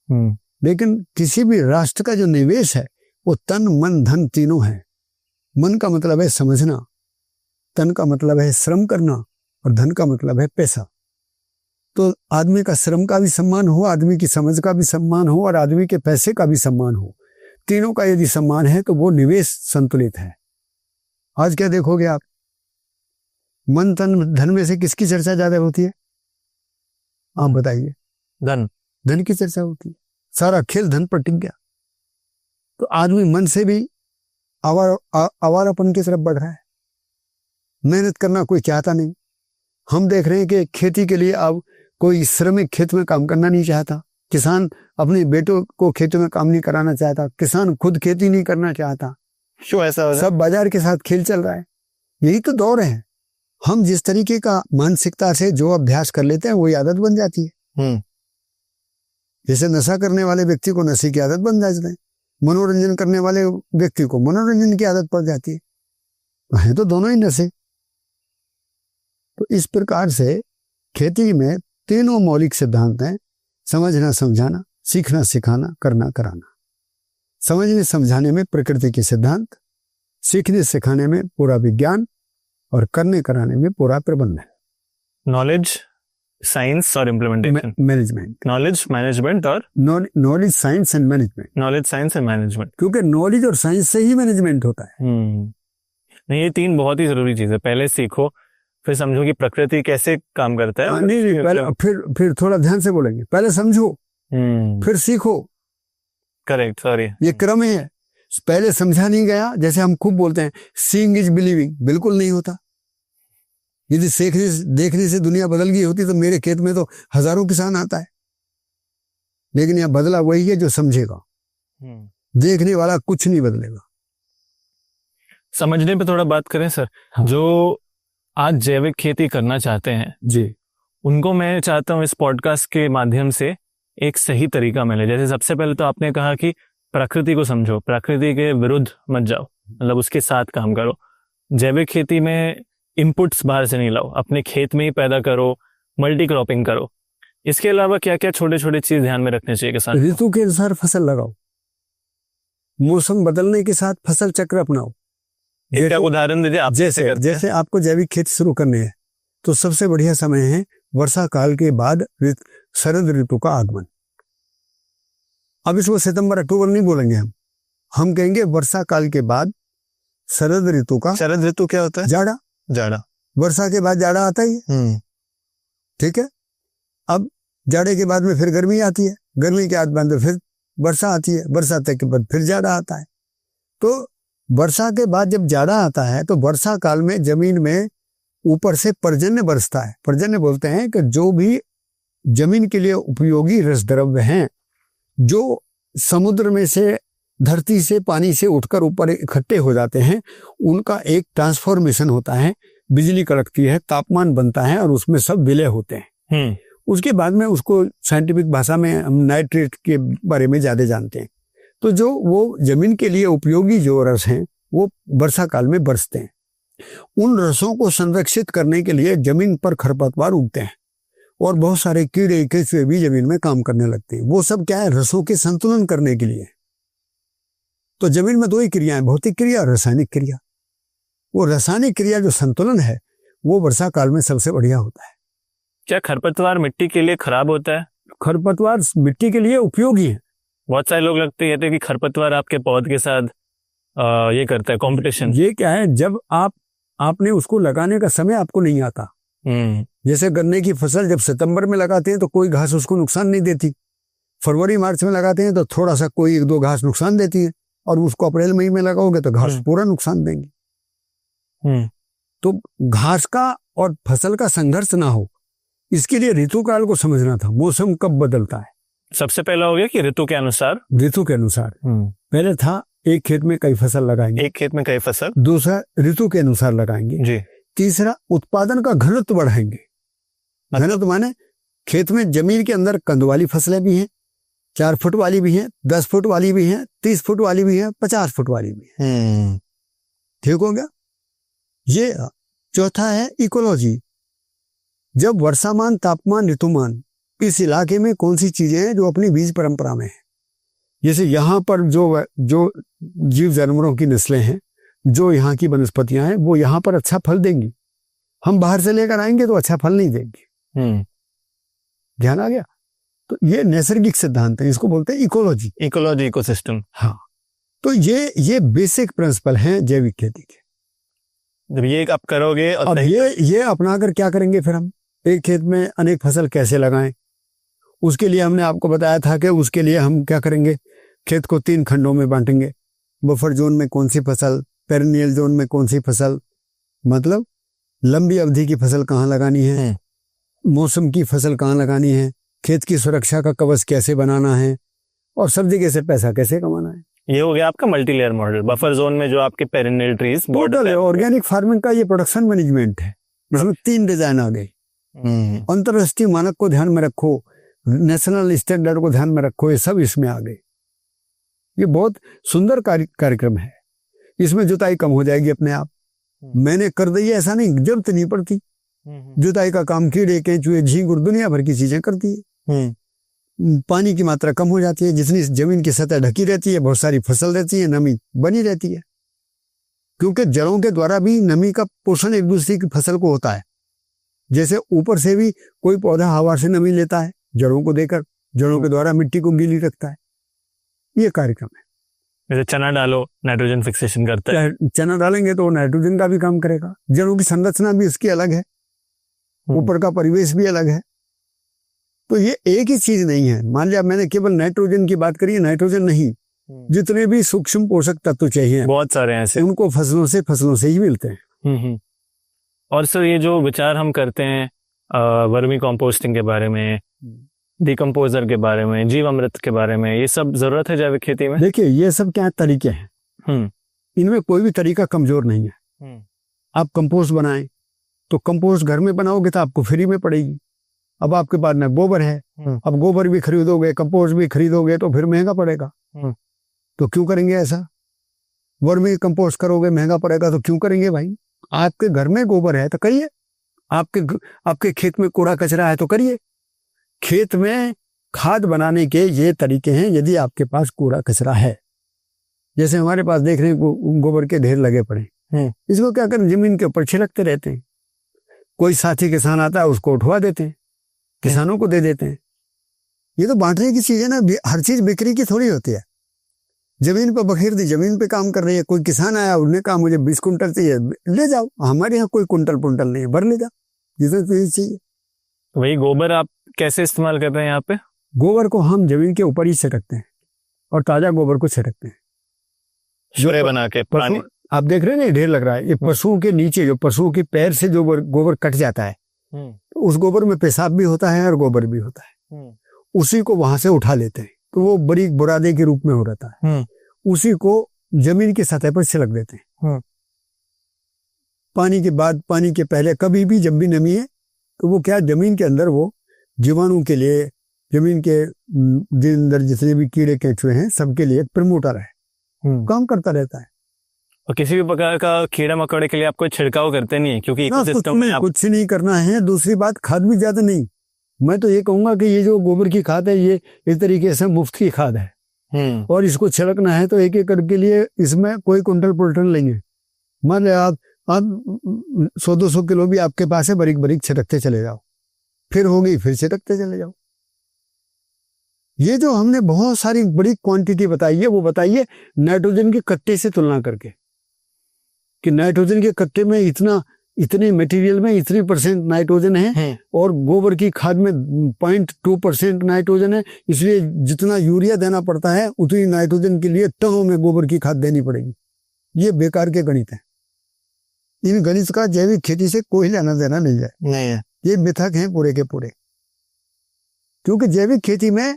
लेकिन किसी भी राष्ट्र का जो निवेश है वो तन मन धन तीनों है। मन का मतलब है समझना, तन का मतलब है श्रम करना और धन का मतलब है पैसा। तो आदमी का श्रम का भी सम्मान हो, आदमी की समझ का भी सम्मान हो और आदमी के पैसे का भी सम्मान हो। तीनों का यदि सम्मान है तो वो निवेश संतुलित है। आज क्या देखोगे आप, मन तन धन में से किसकी चर्चा ज्यादा होती है? आप बताइए। धन की चर्चा होती है, सारा खेल धन पर टिक गया। तो आदमी मन से भी आवारापन की तरफ बढ़ रहा है, मेहनत करना कोई चाहता नहीं। हम देख रहे हैं कि खेती के लिए अब कोई श्रमिक खेत में काम करना नहीं चाहता, किसान अपने बेटों को खेतों में काम नहीं कराना चाहता, किसान खुद खेती नहीं करना चाहता। क्यों ऐसा हो रहा है? सब बाजार के साथ खेल चल रहा है। यही तो दौर है। हम जिस तरीके का मानसिकता से जो अभ्यास कर लेते हैं वही आदत बन जाती है। जैसे नशा करने वाले व्यक्ति को नशे की आदत बन जाती है, मनोरंजन करने वाले व्यक्ति को मनोरंजन की आदत पड़ जाती है, तो है तो दोनों ही नशे। तो इस प्रकार से खेती में तीनों मौलिक सिद्धांत हैं: समझना समझाना, सीखना सिखाना, करना कराना। समझने समझाने में प्रकृति के सिद्धांत, सीखने सिखाने में पूरा विज्ञान और करने कराने में पूरा प्रबंधन। नॉलेज, साइंस और इम्प्लीमेंटेशन, मैनेजमेंट। नॉलेज, मैनेजमेंट और knowledge, science and management. Knowledge, science and management, क्योंकि नॉलेज और साइंस से ही मैनेजमेंट होता है। नहीं, ये तीन बहुत ही जरूरी चीज है। पहले सीखो, फिर समझो कि प्रकृति कैसे काम करता है। नहीं, पहले फिर थोड़ा ध्यान से बोलेंगे, पहले समझो फिर सीखो। करेक्ट, सॉरी, ये क्रम है। पहले समझा नहीं गया, जैसे हम खूब बोलते हैं सीइंग इज बिलीविंग, बिल्कुल नहीं होता। यदि देखने से दुनिया बदल गई होती तो मेरे खेत में तो हजारों किसान आता है, लेकिन यह बदला वही है जो समझेगा। देखने वाला कुछ नहीं बदलेगा। समझने पे थोड़ा बात करें सर। हाँ। जो आज जैविक खेती करना चाहते हैं जी, उनको मैं चाहता हूँ इस पॉडकास्ट के माध्यम से एक सही तरीका मिले। जैसे सबसे पहले तो आपने कहा कि प्रकृति को समझो, प्रकृति के विरुद्ध मत जाओ, मतलब उसके साथ काम करो। जैविक खेती में इनपुट्स बाहर से नहीं लाओ, अपने खेत में ही पैदा करो, मल्टी क्रॉपिंग करो। इसके अलावा क्या क्या छोटे छोटे चीज ध्यान में रखने चाहिए किसान? ऋतु के अनुसार फसल लगाओ, मौसम बदलने के साथ फसल चक्र अपनाओ। एक उदाहरण दीजिए आप। जैसे आपको जैविक खेती शुरू करनी है तो सबसे बढ़िया समय है वर्षा काल के बाद शरद ऋतु का आगमन। अब इसको सितंबर अक्टूबर नहीं बोलेंगे, हम कहेंगे वर्षा काल के बाद शरद ऋतु का। शरद ऋतु क्या होता है? जाड़ा। जाड़ा, वर्षा के बाद जाड़ा आता ही है, ठीक है। अब जाड़े के बाद में फिर गर्मी आती है, गर्मी के बाद में फिर वर्षा आती है, वर्षा के बाद फिर जाड़ा आता है। तो वर्षा के बाद जब जाड़ा आता है तो वर्षा काल में जमीन में ऊपर से पर्जन्य बरसता है। पर्जन्य बोलते हैं कि जो भी जमीन के लिए उपयोगी रस द्रव्य हैं, जो समुद्र में से, धरती से, पानी से उठकर ऊपर इकट्ठे हो जाते हैं, उनका एक ट्रांसफॉर्मेशन होता है, बिजली कड़कती है, तापमान बनता है और उसमें सब विलय होते हैं। उसके बाद में उसको साइंटिफिक भाषा में हम नाइट्रेट के बारे में ज्यादा जानते हैं। तो जो वो जमीन के लिए उपयोगी जो रस हैं वो वर्षा काल में बरसते हैं। उन रसों को संरक्षित करने के लिए जमीन पर खरपतवार उगते हैं और बहुत सारे कीड़े केचुए भी जमीन में काम करने लगते हैं। वो सब क्या है? रसों के संतुलन करने के लिए। तो जमीन में दो ही क्रियाएं, भौतिक क्रिया और रासायनिक क्रिया। वो रासायनिक क्रिया जो संतुलन है वो वर्षा काल में सबसे बढ़िया होता है। क्या खरपतवार मिट्टी के लिए खराब होता है? खरपतवार मिट्टी के लिए उपयोगी है। बहुत सारे लोग लगते हैं कि खरपतवार आपके पौध के साथ ये करता है कंपटीशन। ये क्या है? जब आपने उसको लगाने का समय आपको नहीं आता। जैसे गन्ने की फसल जब सितंबर में लगाते हैं तो कोई घास उसको नुकसान नहीं देती, फरवरी मार्च में लगाते हैं तो थोड़ा सा कोई एक दो घास नुकसान देती है, और उसको अप्रैल मई में लगाओगे तो घास पूरा नुकसान देंगी। तो घास का और फसल का संघर्ष ना हो, इसके लिए ऋतु काल को समझना था, मौसम कब बदलता है। सबसे पहला हो गया कि ऋतु के अनुसार। ऋतु के अनुसार पहले था एक खेत में कई फसल लगाएंगे, एक खेत में कई फसल। दूसरा ऋतु के अनुसार लगाएंगे जी। तीसरा उत्पादन का घनत्व बढ़ाएंगे। घनत्व माने खेत में जमीन के अंदर कंद वाली फसलें भी हैं, 4 फुट वाली भी हैं, 10 फुट वाली भी हैं, 30 फुट वाली भी हैं, 50 फुट वाली भी हैं। ठीक हो गया। ये चौथा है इकोलॉजी। जब वर्षामान, तापमान, ऋतुमान, इस इलाके में कौन सी चीजें हैं जो अपनी बीज परंपरा में है। जैसे यहाँ पर जो जीव जानवरों की नस्लें हैं, जो यहाँ की वनस्पतियां हैं, वो यहाँ पर अच्छा फल देंगी। हम बाहर से लेकर आएंगे तो अच्छा फल नहीं देंगे। ध्यान आ गया। तो ये नैसर्गिक सिद्धांत है, इसको बोलते हैं इकोलॉजी। Ecology, ecosystem. हाँ, तो ये बेसिक प्रिंसिपल हैं जैविक खेती के। जब ये आप करोगे और अब ये अपनाकर क्या करेंगे फिर हम एक खेत में अनेक फसल कैसे लगाएं, उसके लिए हमने आपको बताया था कि उसके लिए हम क्या करेंगे, खेत को 3 खंडों में बांटेंगे। बफर जोन में कौन सी फसल, पेरिनियल जोन में कौन सी फसल, मतलब लंबी अवधि की फसल कहाँ लगानी है, मौसम की फसल कहाँ लगानी है, खेत की सुरक्षा का कवच कैसे बनाना है, और सब जगह से पैसा कैसे कमाना है। ये हो गया आपका multi layer model. Buffer zone में जो आपके perennial trees, total organic farming का ये प्रोडक्शन मैनेजमेंट है। इसमें 3 डिजाइन आ गए। अंतरराष्ट्रीय मानक को ध्यान में रखो, नेशनल स्टैंडर्ड को ध्यान में रखो, ये सब इसमें आ गए। ये बहुत सुंदर कार्यक्रम है। इसमें जुताई कम हो जाएगी अपने आप। मैंने कर दी ऐसा नहीं, जरूरत नहीं पड़ती। जुताई का काम कीड़े, केंचुए, झींगुर, दुनिया भर की चीजें करती है। पानी की मात्रा कम हो जाती है, जितनी जमीन की सतह ढकी रहती है, बहुत सारी फसल रहती है, नमी बनी रहती है। क्योंकि जड़ों के द्वारा भी नमी का पोषण एक दूसरी की फसल को होता है। जैसे ऊपर से भी कोई पौधा हवा से नमी लेता है, जड़ों को देकर, जड़ों के द्वारा मिट्टी को गीली रखता है। ये कार्यक्रम है। जैसे चना डालो, नाइट्रोजन फिक्सेशन करता है। चना डालेंगे तो नाइट्रोजन का भी काम करेगा। जड़ों की संरचना भी उसकी अलग है, ऊपर का परिवेश भी अलग है। तो ये एक ही चीज नहीं है। मान लिया मैंने केवल नाइट्रोजन की बात करी, नाइट्रोजन नहीं, जितने भी सूक्ष्म पोषक तत्व चाहिए बहुत सारे हैं ऐसे, उनको फसलों से ही मिलते हैं। और सर ये जो विचार हम करते हैं वर्मी कंपोस्टिंग के बारे में, डिकम्पोजर के बारे में, जीवामृत के बारे में, ये सब जरूरत है जैविक खेती में? देखिए ये सब क्या तरीके हैं, इनमें कोई भी तरीका कमजोर नहीं है। आप कंपोस्ट बनाएं तो कंपोस्ट घर में बनाओगे तो आपको फ्री में पड़ेगी। अब आपके पास ना गोबर है, अब गोबर भी खरीदोगे, कंपोस्ट भी खरीदोगे तो फिर महंगा पड़ेगा। तो क्यों करेंगे ऐसा? वर्मी कंपोस्ट करोगे महंगा पड़ेगा तो क्यों करेंगे भाई? आपके घर में गोबर है तो करिए, आपके खेत में कूड़ा कचरा है तो करिए। खेत में खाद बनाने के ये तरीके हैं यदि आपके पास कूड़ा कचरा है। जैसे हमारे पास देख रहे हैं गोबर के ढेर लगे पड़े हैं, इसको क्या करें, जमीन के ऊपर छिड़कते रहते हैं। कोई साथी किसान आता है उसको उठवा देते हैं, किसानों को दे देते हैं। ये तो बांटने की चीज है ना, हर चीज बिक्री की थोड़ी होती है। जमीन पर बखेर दी, जमीन पे काम कर रही है, कोई किसान आया उसने कहा मुझे 20 कुंटल चाहिए, ले जाओ, हमारे यहाँ कोई कुंटल पुंटल नहीं है, भर ले जाओ जितना तुझे चाहिए। वही गोबर आप कैसे इस्तेमाल कर रहे हैं यहाँ पे? गोबर को हम जमीन के ऊपर ही छिड़कते हैं और ताजा गोबर को छिड़कते हैं, स्प्रे बना के। पानी आप देख रहे हैं ना ढेर लग रहा है, ये पशुओं के नीचे, जो पशुओं के पैर से जो गोबर कट जाता है, तो उस गोबर में पेशाब भी होता है और गोबर भी होता है। उसी को वहां से उठा लेते हैं तो वो बड़ी बुरादे के रूप में हो रहता है। उसी को जमीन की सतह पर छिड़क देते हैं। पानी के बाद, पानी के पहले, कभी भी जब भी नमी है तो वो क्या, जमीन के अंदर वो जीवाणु के लिए, जमीन के अंदर जितने भी कीड़े केंचुए हैं सबके लिए एक प्रमोटर है, काम करता रहता है। और किसी भी प्रकार का कीड़ा मकोड़े के लिए आप कोई छिड़काव करते नहीं है क्योंकि इकोसिस्टम में कुछ नहीं करना है। दूसरी बात, खाद भी ज्यादा नहीं। मैं तो ये कहूंगा कि ये जो गोबर की खाद है ये एक तरीके से मुफ्त की खाद है और इसको छिड़कना है तो एक एकड़ के लिए इसमें कोई कुंटल पुंटल लेंगे। मान लो आप 100-200 किलो भी आपके पास है, बारीक बारीक छिड़कते चले जाओ, फिर होगी फिर छिड़कते चले जाओ। ये जो हमने बहुत सारी बड़ी क्वांटिटी बताई है वो बताइए नाइट्रोजन के कट्टे से तुलना करके कि नाइट्रोजन के कट्टे में इतने मटेरियल में इतने % नाइट्रोजन है और गोबर की खाद में 0.2% नाइट्रोजन है, इसलिए जितना यूरिया देना पड़ता है उतनी नाइट्रोजन के लिए टनों में गोबर की खाद देनी पड़ेगी। ये बेकार के गणित है। इन गणित का जैविक खेती से कोई लेना देना नहीं है। ये मिथक हैं पूरे के पूरे, क्योंकि जैविक खेती में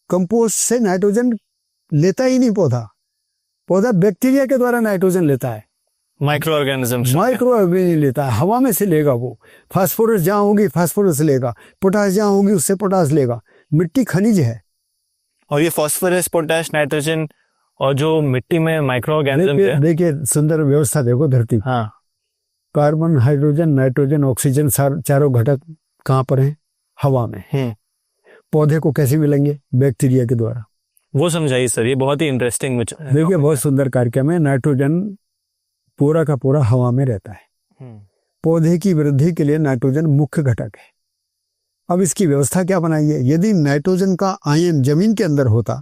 कंपोस्ट से नाइट्रोजन लेता ही नहीं पौधा बैक्टीरिया के द्वारा नाइट्रोजन लेता है, माइक्रो ऑर्गेनिज्म लेता है, हवा में से लेगा। वो फास्फोरस जहाँ होगी फास्फोरस लेगा, पोटास जहाँ होगी उससे पोटास लेगा। मिट्टी खनिज है और ये फास्फोरस, पोटास, नाइट्रोजन और जो मिट्टी में माइक्रो ऑर्गेनिज्म, देखिए सुंदर व्यवस्था देखो धरती। हाँ, कार्बन, हाइड्रोजन, नाइट्रोजन, ऑक्सीजन चारों घटक कहाँ पर हैं? हवा में। पौधे को कैसे मिलेंगे? बैक्टीरिया के द्वारा। वो समझाइए सर, ये बहुत ही इंटरेस्टिंग। देखिए बहुत सुंदर कार्यक्रम है। नाइट्रोजन पूरा का पूरा हवा में रहता है। पौधे की वृद्धि के लिए नाइट्रोजन मुख्य घटक है। अब इसकी व्यवस्था क्या बनाई है? यदि नाइट्रोजन का आयन जमीन के अंदर होता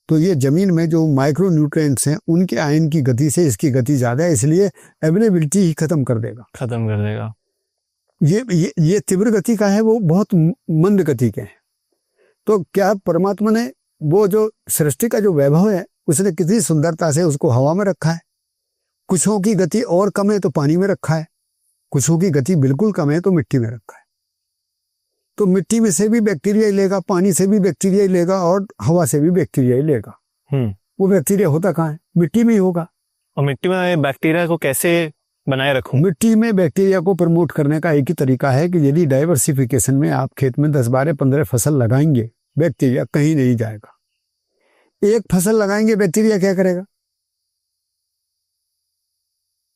तो ये जमीन में जो माइक्रो न्यूट्रिएंट्स हैं उनके आयन की गति से इसकी गति ज्यादा है, इसलिए अवेलेबिलिटी ही खत्म कर देगा। ये तीव्र गति का है, वो बहुत मंद गति के हैं। तो क्या परमात्मा ने वो जो सृष्टि का जो वैभव है उसने कितनी सुंदरता से उसको हवा में रखा है। कुछों की गति और कम है तो पानी में रखा है, कुछों की गति बिल्कुल कम है तो मिट्टी में रखा है। तो मिट्टी में से भी बैक्टीरिया ही लेगा, पानी से भी बैक्टीरिया ही लेगा और हवा से भी बैक्टीरिया ही लेगा। वो बैक्टीरिया होता कहाँ है? मिट्टी में ही होगा। और मिट्टी में बैक्टीरिया को कैसे बनाए रखूं? मिट्टी में बैक्टीरिया को प्रमोट करने का एक ही तरीका है कि यदि डाइवर्सिफिकेशन में आप खेत में 10, 12, 15 फसल लगाएंगे, बैक्टीरिया कहीं नहीं जाएगा। एक फसल लगाएंगे, बैक्टीरिया क्या करेगा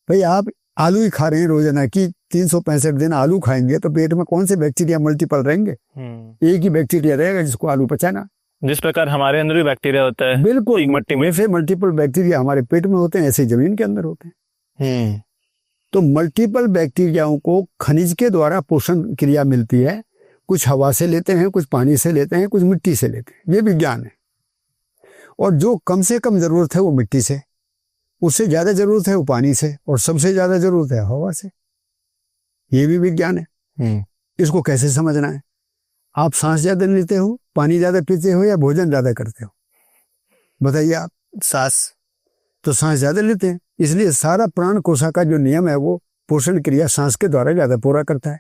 भाई? आप आलू ही खा रहे हैं रोजाना की 365 दिन आलू खाएंगे तो पेट में कौन से बैक्टीरिया मल्टीपल रहेंगे? एक ही बैक्टीरिया रहेगा जिसको आलू पचाना। जिस प्रकार हमारे अंदर भी बैक्टीरिया होता है, बिल्कुल मिट्टी में से मल्टीपल बैक्टीरिया हमारे पेट में होते हैं, ऐसे जमीन के अंदर होते हैं। तो मल्टीपल बैक्टीरियाओं को खनिज के द्वारा पोषण क्रिया मिलती है। कुछ हवा से लेते हैं, कुछ पानी से लेते हैं, कुछ मिट्टी से लेते हैं। ये विज्ञान है। और जो कम से कम जरूरत है वो मिट्टी से, उससे ज्यादा जरूरत है वो पानी से, और सबसे ज्यादा जरूरत है हवा से। ये भी विज्ञान है। इसको कैसे समझना है? आप सांस ज्यादा लेते हो, पानी ज्यादा पीते हो, या भोजन ज्यादा करते हो? बताइए आप। सांस ज्यादा लेते हैं, इसलिए सारा प्राण कोशा का जो नियम है वो पोषण क्रिया सांस के द्वारा ज्यादा पूरा करता है।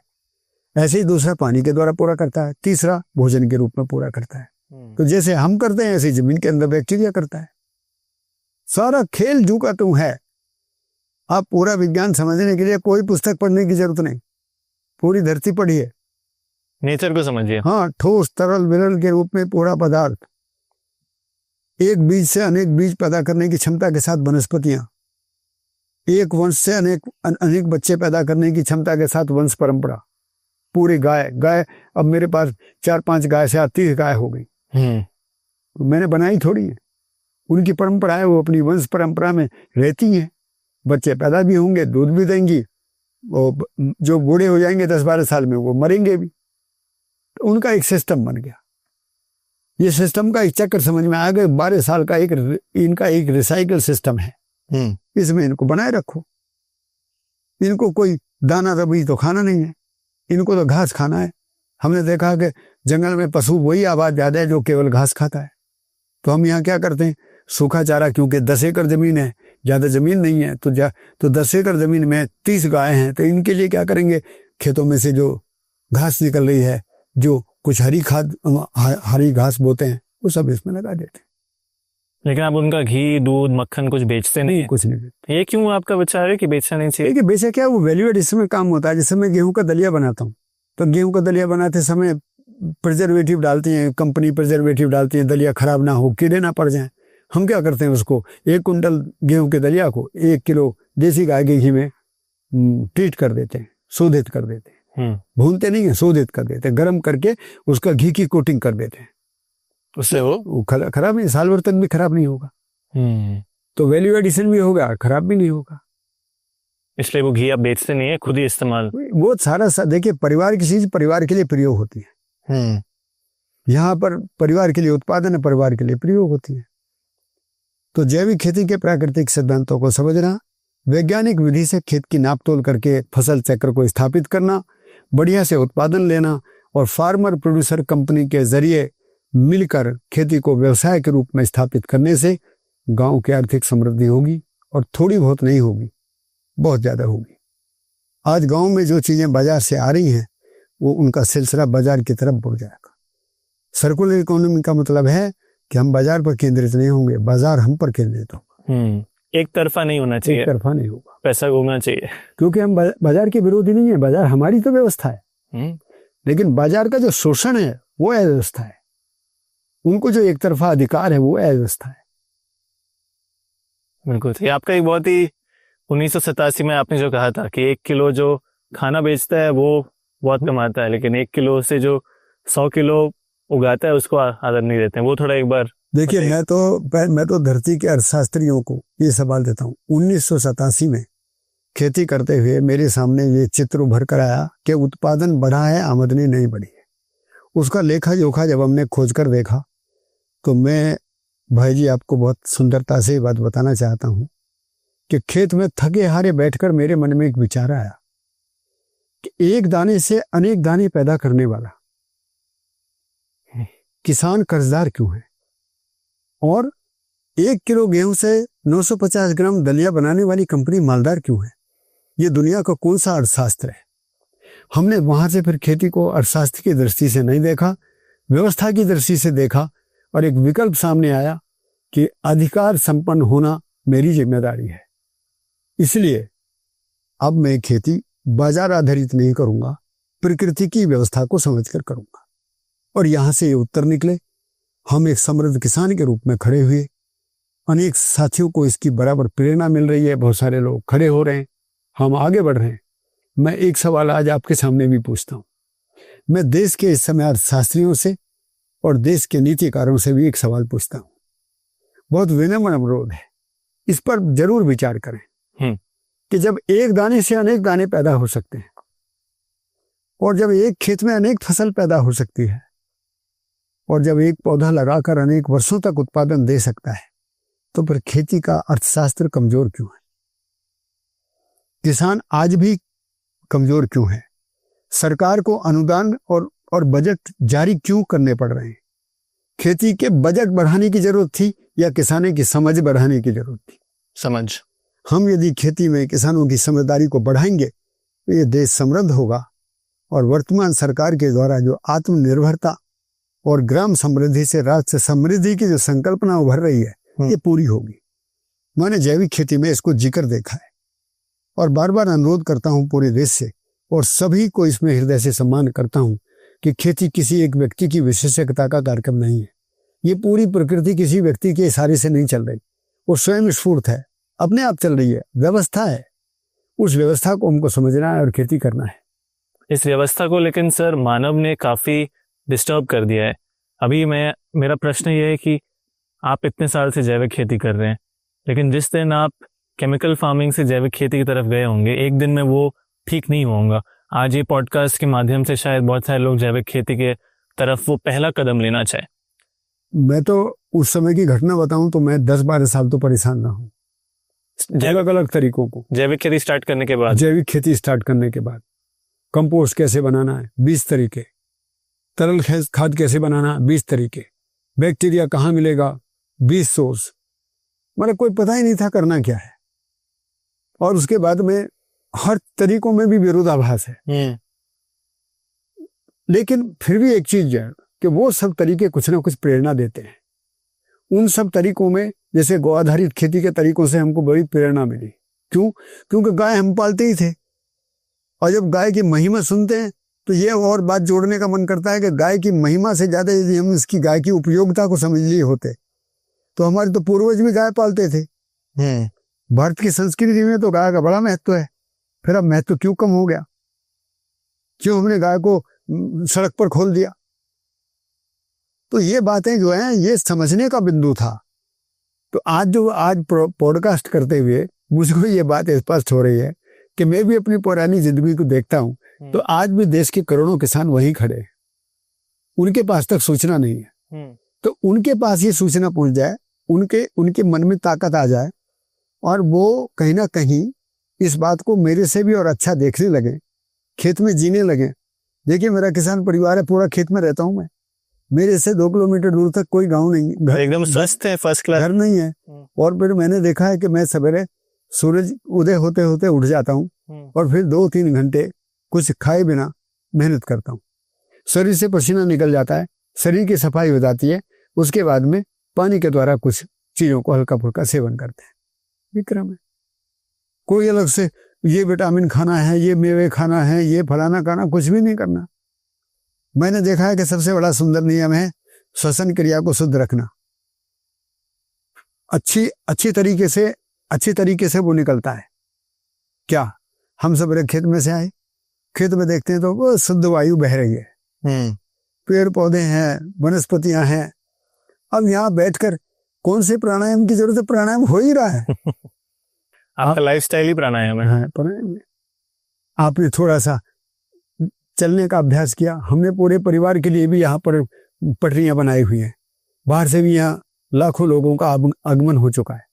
ऐसे ही दूसरा पानी के द्वारा पूरा करता है, तीसरा भोजन के रूप में पूरा करता है। तो जैसे हम करते हैं ऐसे जमीन के अंदर बैक्टीरिया करता है। सारा खेल जू का तुम है। आप पूरा विज्ञान समझने के लिए कोई पुस्तक पढ़ने की जरूरत नहीं, पूरी धरती पढ़िए, नेचर को समझिए। हाँ, ठोस तरल विरल के रूप में पूरा पदार्थ एक बीज से अनेक बीज पैदा करने की क्षमता के साथ वनस्पतियां, एक वंश से अनेक बच्चे पैदा करने की क्षमता के साथ वंश परंपरा, पूरी गाय अब मेरे पास 4-5 गाय से 30 गाय हो गई। मैंने बनाई थोड़ी है, उनकी परंपरा है, वो अपनी वंश परंपरा में रहती हैं, बच्चे पैदा भी होंगे, दूध भी देंगी, वो जो बूढ़े हो जाएंगे 10-12 साल में वो मरेंगे भी। तो उनका एक सिस्टम बन गया। ये सिस्टम का एक चक्कर समझ में आ गया। 12 साल का इनका एक रिसाइकल सिस्टम है, इसमें इनको बनाए रखो। इनको कोई दाना रबी तो खाना नहीं है, इनको तो घास खाना है। हमने देखा कि जंगल में पशु वही आबाद ज्यादा है जो केवल घास खाता है। तो हम यहाँ क्या करते हैं, सूखा चारा, क्योंकि 10 एकड़ जमीन है, ज्यादा जमीन नहीं है, तो 10 एकड़ जमीन में 30 गाय हैं, तो इनके लिए क्या करेंगे, खेतों में से जो घास निकल रही है, जो कुछ हरी घास बोते हैं, वो सब इसमें लगा देते हैं। लेकिन आप उनका घी, दूध, मक्खन कुछ बेचते नहीं है? कुछ नहीं बेचते। ये क्यों आपका विचार है कि बेचना नहीं चाहिए? कि बेचा क्या, वो वैल्यू एड इसमें काम होता है। जैसे मैं गेहूं का दलिया बनाता हूँ, तो गेहूं का दलिया बनाते समय प्रिजर्वेटिव डालती है कंपनी, प्रिजर्वेटिव डालती है, दलिया खराब ना हो, कीड़े ना पड़ जाए। हम क्या करते हैं, उसको 1 कुंटल गेहूं के दलिया को 1 किलो देसी गाय के घी में ट्रीट कर देते हैं, शोधित कर देते हैं। भूनते नहीं है, शोधित कर देते हैं, गर्म करके उसका घी की कोटिंग कर देते हैं। उससे वो खराब नहीं, साल भर तक भी खराब नहीं होगा। तो वैल्यू एडिशन भी होगा, खराब भी नहीं होगा। इसलिए वो घी आप बेचते नहीं है, खुद ही इस्तेमाल? वो सारा देखिए, परिवार की चीज परिवार के लिए प्रयोग होती है। यहाँ पर परिवार के लिए उत्पादन है, परिवार के लिए प्रयोग होती है। तो जैविक खेती के प्राकृतिक सिद्धांतों को समझना, वैज्ञानिक विधि से खेत की नाप तोल करके फसल चक्र को स्थापित करना, बढ़िया से उत्पादन लेना और फार्मर प्रोड्यूसर कंपनी के जरिए मिलकर खेती को व्यवसाय के रूप में स्थापित करने से गांव की आर्थिक समृद्धि होगी। और थोड़ी बहुत नहीं होगी, बहुत ज्यादा होगी। आज गांव में जो चीजें बाजार से आ रही हैं, वो उनका सिलसिला बाजार की तरफ बढ़ जाएगा। सर्कुलर इकोनॉमी का मतलब है कि हम बाजार पर केंद्रित नहीं होंगे, बाजार हम पर केंद्रित होगा। एक तरफा नहीं होना चाहिए, एक तरफा नहीं होगा, पैसा घूमना चाहिए। क्योंकि हम बाजार के विरोधी नहीं है, बाजार हमारी तो व्यवस्था है। लेकिन बाजार का जो शोषण है वो अव्यवस्था है, उनको जो एक तरफा अधिकार है वो अव्यवस्था है। बिल्कुल। ये आपका एक बहुत ही 1987 में आपने जो कहा था कि 1 किलो जो खाना बेचता है वो बहुत कमाता है, लेकिन 1 किलो से जो 100 किलो उगाता है उसको आदर नहीं देते हैं। वो थोड़ा एक बार देखिए, मैं तो धरती के अर्थशास्त्रियों को ये सवाल देता हूँ। 1987 में खेती करते हुए मेरे सामने ये चित्र उभर कर आया कि उत्पादन बढ़ा है, आमदनी नहीं बढ़ी है। उसका लेखा जोखा जब हमने खोज कर देखा, तो मैं भाई जी आपको बहुत सुंदरता से ये बात बताना चाहता हूँ कि खेत में थके हारे बैठकर मेरे मन में एक विचार आया कि एक दाने से अनेक दाने पैदा करने वाला किसान कर्जदार क्यों है, और 1 किलो गेहूं से 950 ग्राम दलिया बनाने वाली कंपनी मालदार क्यों है। ये दुनिया का कौन सा अर्थशास्त्र है। हमने वहां से फिर खेती को अर्थशास्त्र की दृष्टि से नहीं देखा, व्यवस्था की दृष्टि से देखा, और एक विकल्प सामने आया कि अधिकार संपन्न होना मेरी जिम्मेदारी है। इसलिए अब मैं खेती बाजार आधारित नहीं करूंगा, प्रकृति की व्यवस्था को समझकर करूंगा। और यहां से ये उत्तर निकले। हम एक समृद्ध किसान के रूप में खड़े हुए, अनेक साथियों को इसकी बराबर प्रेरणा मिल रही है, बहुत सारे लोग खड़े हो रहे हैं, हम आगे बढ़ रहे हैं। मैं एक सवाल आज आपके सामने भी पूछता हूं। मैं देश के इस समय अर्थशास्त्रियों से और देश के नीतिकारों से भी एक सवाल पूछता हूं, बहुत विनम्र अनुरोध है, इस पर जरूर विचार करें कि जब एक दाने से अनेक दाने पैदा हो सकते हैं, और जब एक खेत में अनेक फसल पैदा हो सकती है, और जब एक पौधा लगाकर अनेक वर्षों तक उत्पादन दे सकता है, तो फिर खेती का अर्थशास्त्र कमजोर क्यों है। किसान आज भी कमजोर क्यों है। सरकार को अनुदान और बजट जारी क्यों करने पड़ रहे हैं। खेती के बजट बढ़ाने की जरूरत थी या किसानों की समझ बढ़ाने की जरूरत थी। समझ। हम यदि खेती में किसानों की समझदारी को बढ़ाएंगे तो ये देश समृद्ध होगा, और वर्तमान सरकार के द्वारा जो आत्मनिर्भरता और ग्राम समृद्धि से राष्ट्र समृद्धि की जो संकल्पना उभर रही है, ये पूरी होगी। मैंने जैविक खेती में इसको जिक्र देखा है, और बार बार अनुरोध करता हूं पूरे देश से, और सभी को इसमें हृदय से सम्मान करता हूं कि खेती किसी एक व्यक्ति की विशेषज्ञता का कार्यक्रम नहीं है। ये पूरी प्रकृति किसी व्यक्ति के इशारे से नहीं चल रही, वो स्वयं स्फूर्त है, अपने आप चल रही है, व्यवस्था है। उस व्यवस्था को हमको समझना है और खेती करना है। इस व्यवस्था को लेकिन सर मानव ने काफी डिस्टर्ब कर दिया है। अभी मेरा प्रश्न ये है कि आप इतने साल से जैविक खेती कर रहे हैं, लेकिन जिस दिन आप केमिकल फार्मिंग से जैविक खेती की तरफ गए होंगे, एक दिन में वो ठीक नहीं होगा। आज ये पॉडकास्ट के माध्यम से शायद बहुत सारे लोग जैविक खेती के तरफ वो पहला कदम लेना चाहे। मैं तो उस समय की घटना बताऊं तो मैं 10-12 साल तो परेशान रहा हूं, अलग अलग तरीकों को। जैविक खेती स्टार्ट करने के बाद, जैविक खेती स्टार्ट करने के बाद कंपोस्ट कैसे बनाना है 20 तरीके, तरल खाद कैसे बनाना है 20 तरीके, बैक्टीरिया कहाँ मिलेगा 20 सोर्स, मतलब कोई पता ही नहीं था करना क्या है। और उसके बाद में हर तरीकों में भी विरोधाभास है। लेकिन फिर भी एक चीज है कि वो सब तरीके कुछ ना कुछ प्रेरणा देते हैं। उन सब तरीकों में जैसे गौ आधारित खेती के तरीकों से हमको बड़ी प्रेरणा मिली। क्यों? क्योंकि गाय हम पालते ही थे, और जब गाय की महिमा सुनते हैं तो ये और बात जोड़ने का मन करता है कि गाय की महिमा से ज्यादा यदि हम इसकी गाय की उपयोगिता को समझ लिए होते तो हमारे तो पूर्वज भी गाय पालते थे। भारत की संस्कृति में तो गाय का बड़ा महत्व है, फिर अब महत्व क्यों कम हो गया? क्यों हमने गाय को सड़क पर खोल दिया? तो ये बातें जो हैं ये समझने का बिंदु था। तो आज पॉडकास्ट करते हुए मुझको ये बात स्पष्ट हो रही है कि मैं भी अपनी पुरानी जिंदगी को देखता हूं तो आज भी देश के करोड़ों किसान वहीं खड़े हैं, उनके पास तक सूचना नहीं है। तो उनके पास ये सूचना पहुंच जाए, उनके मन में ताकत आ जाए और वो कहीं ना कहीं इस बात को मेरे से भी और अच्छा देखने लगे, खेत में जीने लगे। देखिए मेरा किसान परिवार है, पूरा खेत में रहता हूं मैं, मेरे से 2 किलोमीटर दूर तक कोई गांव नहीं, घर एकदम स्वस्थ है, फर्स्ट क्लास घर नहीं है। और फिर मैंने देखा है कि मैं सवेरे सूरज उदय होते होते उठ जाता हूं और फिर 2-3 घंटे कुछ खाए बिना मेहनत करता हूं। शरीर से पसीना निकल जाता है, शरीर की सफाई हो जाती है, उसके बाद में पानी के द्वारा कुछ चीजों को हल्का फुल्का सेवन करते हैं। विक्रम है, कोई अलग से ये विटामिन खाना है, ये मेवे खाना है, ये फलाना खाना, कुछ भी नहीं करना। मैंने देखा है कि सबसे बड़ा सुंदर नियम है श्वसन क्रिया को शुद्ध रखना। अच्छी तरीके से वो निकलता है। क्या हम सब खेत में से आए, खेत में देखते हैं तो वो शुद्ध वायु बह रही है, पेड़ पौधे हैं, वनस्पतियां हैं। अब यहाँ बैठकर कौन से प्राणायाम की जरूरत है? प्राणायाम हो ही रहा है। आपका लाइफस्टाइल ही प्राणायाम है। प्राणायाम है। आपने थोड़ा सा चलने का अभ्यास किया, हमने पूरे परिवार के लिए भी यहाँ पर पटरियां बनाई हुई हैं। बाहर से भी यहाँ लाखों लोगों का आगमन हो चुका है।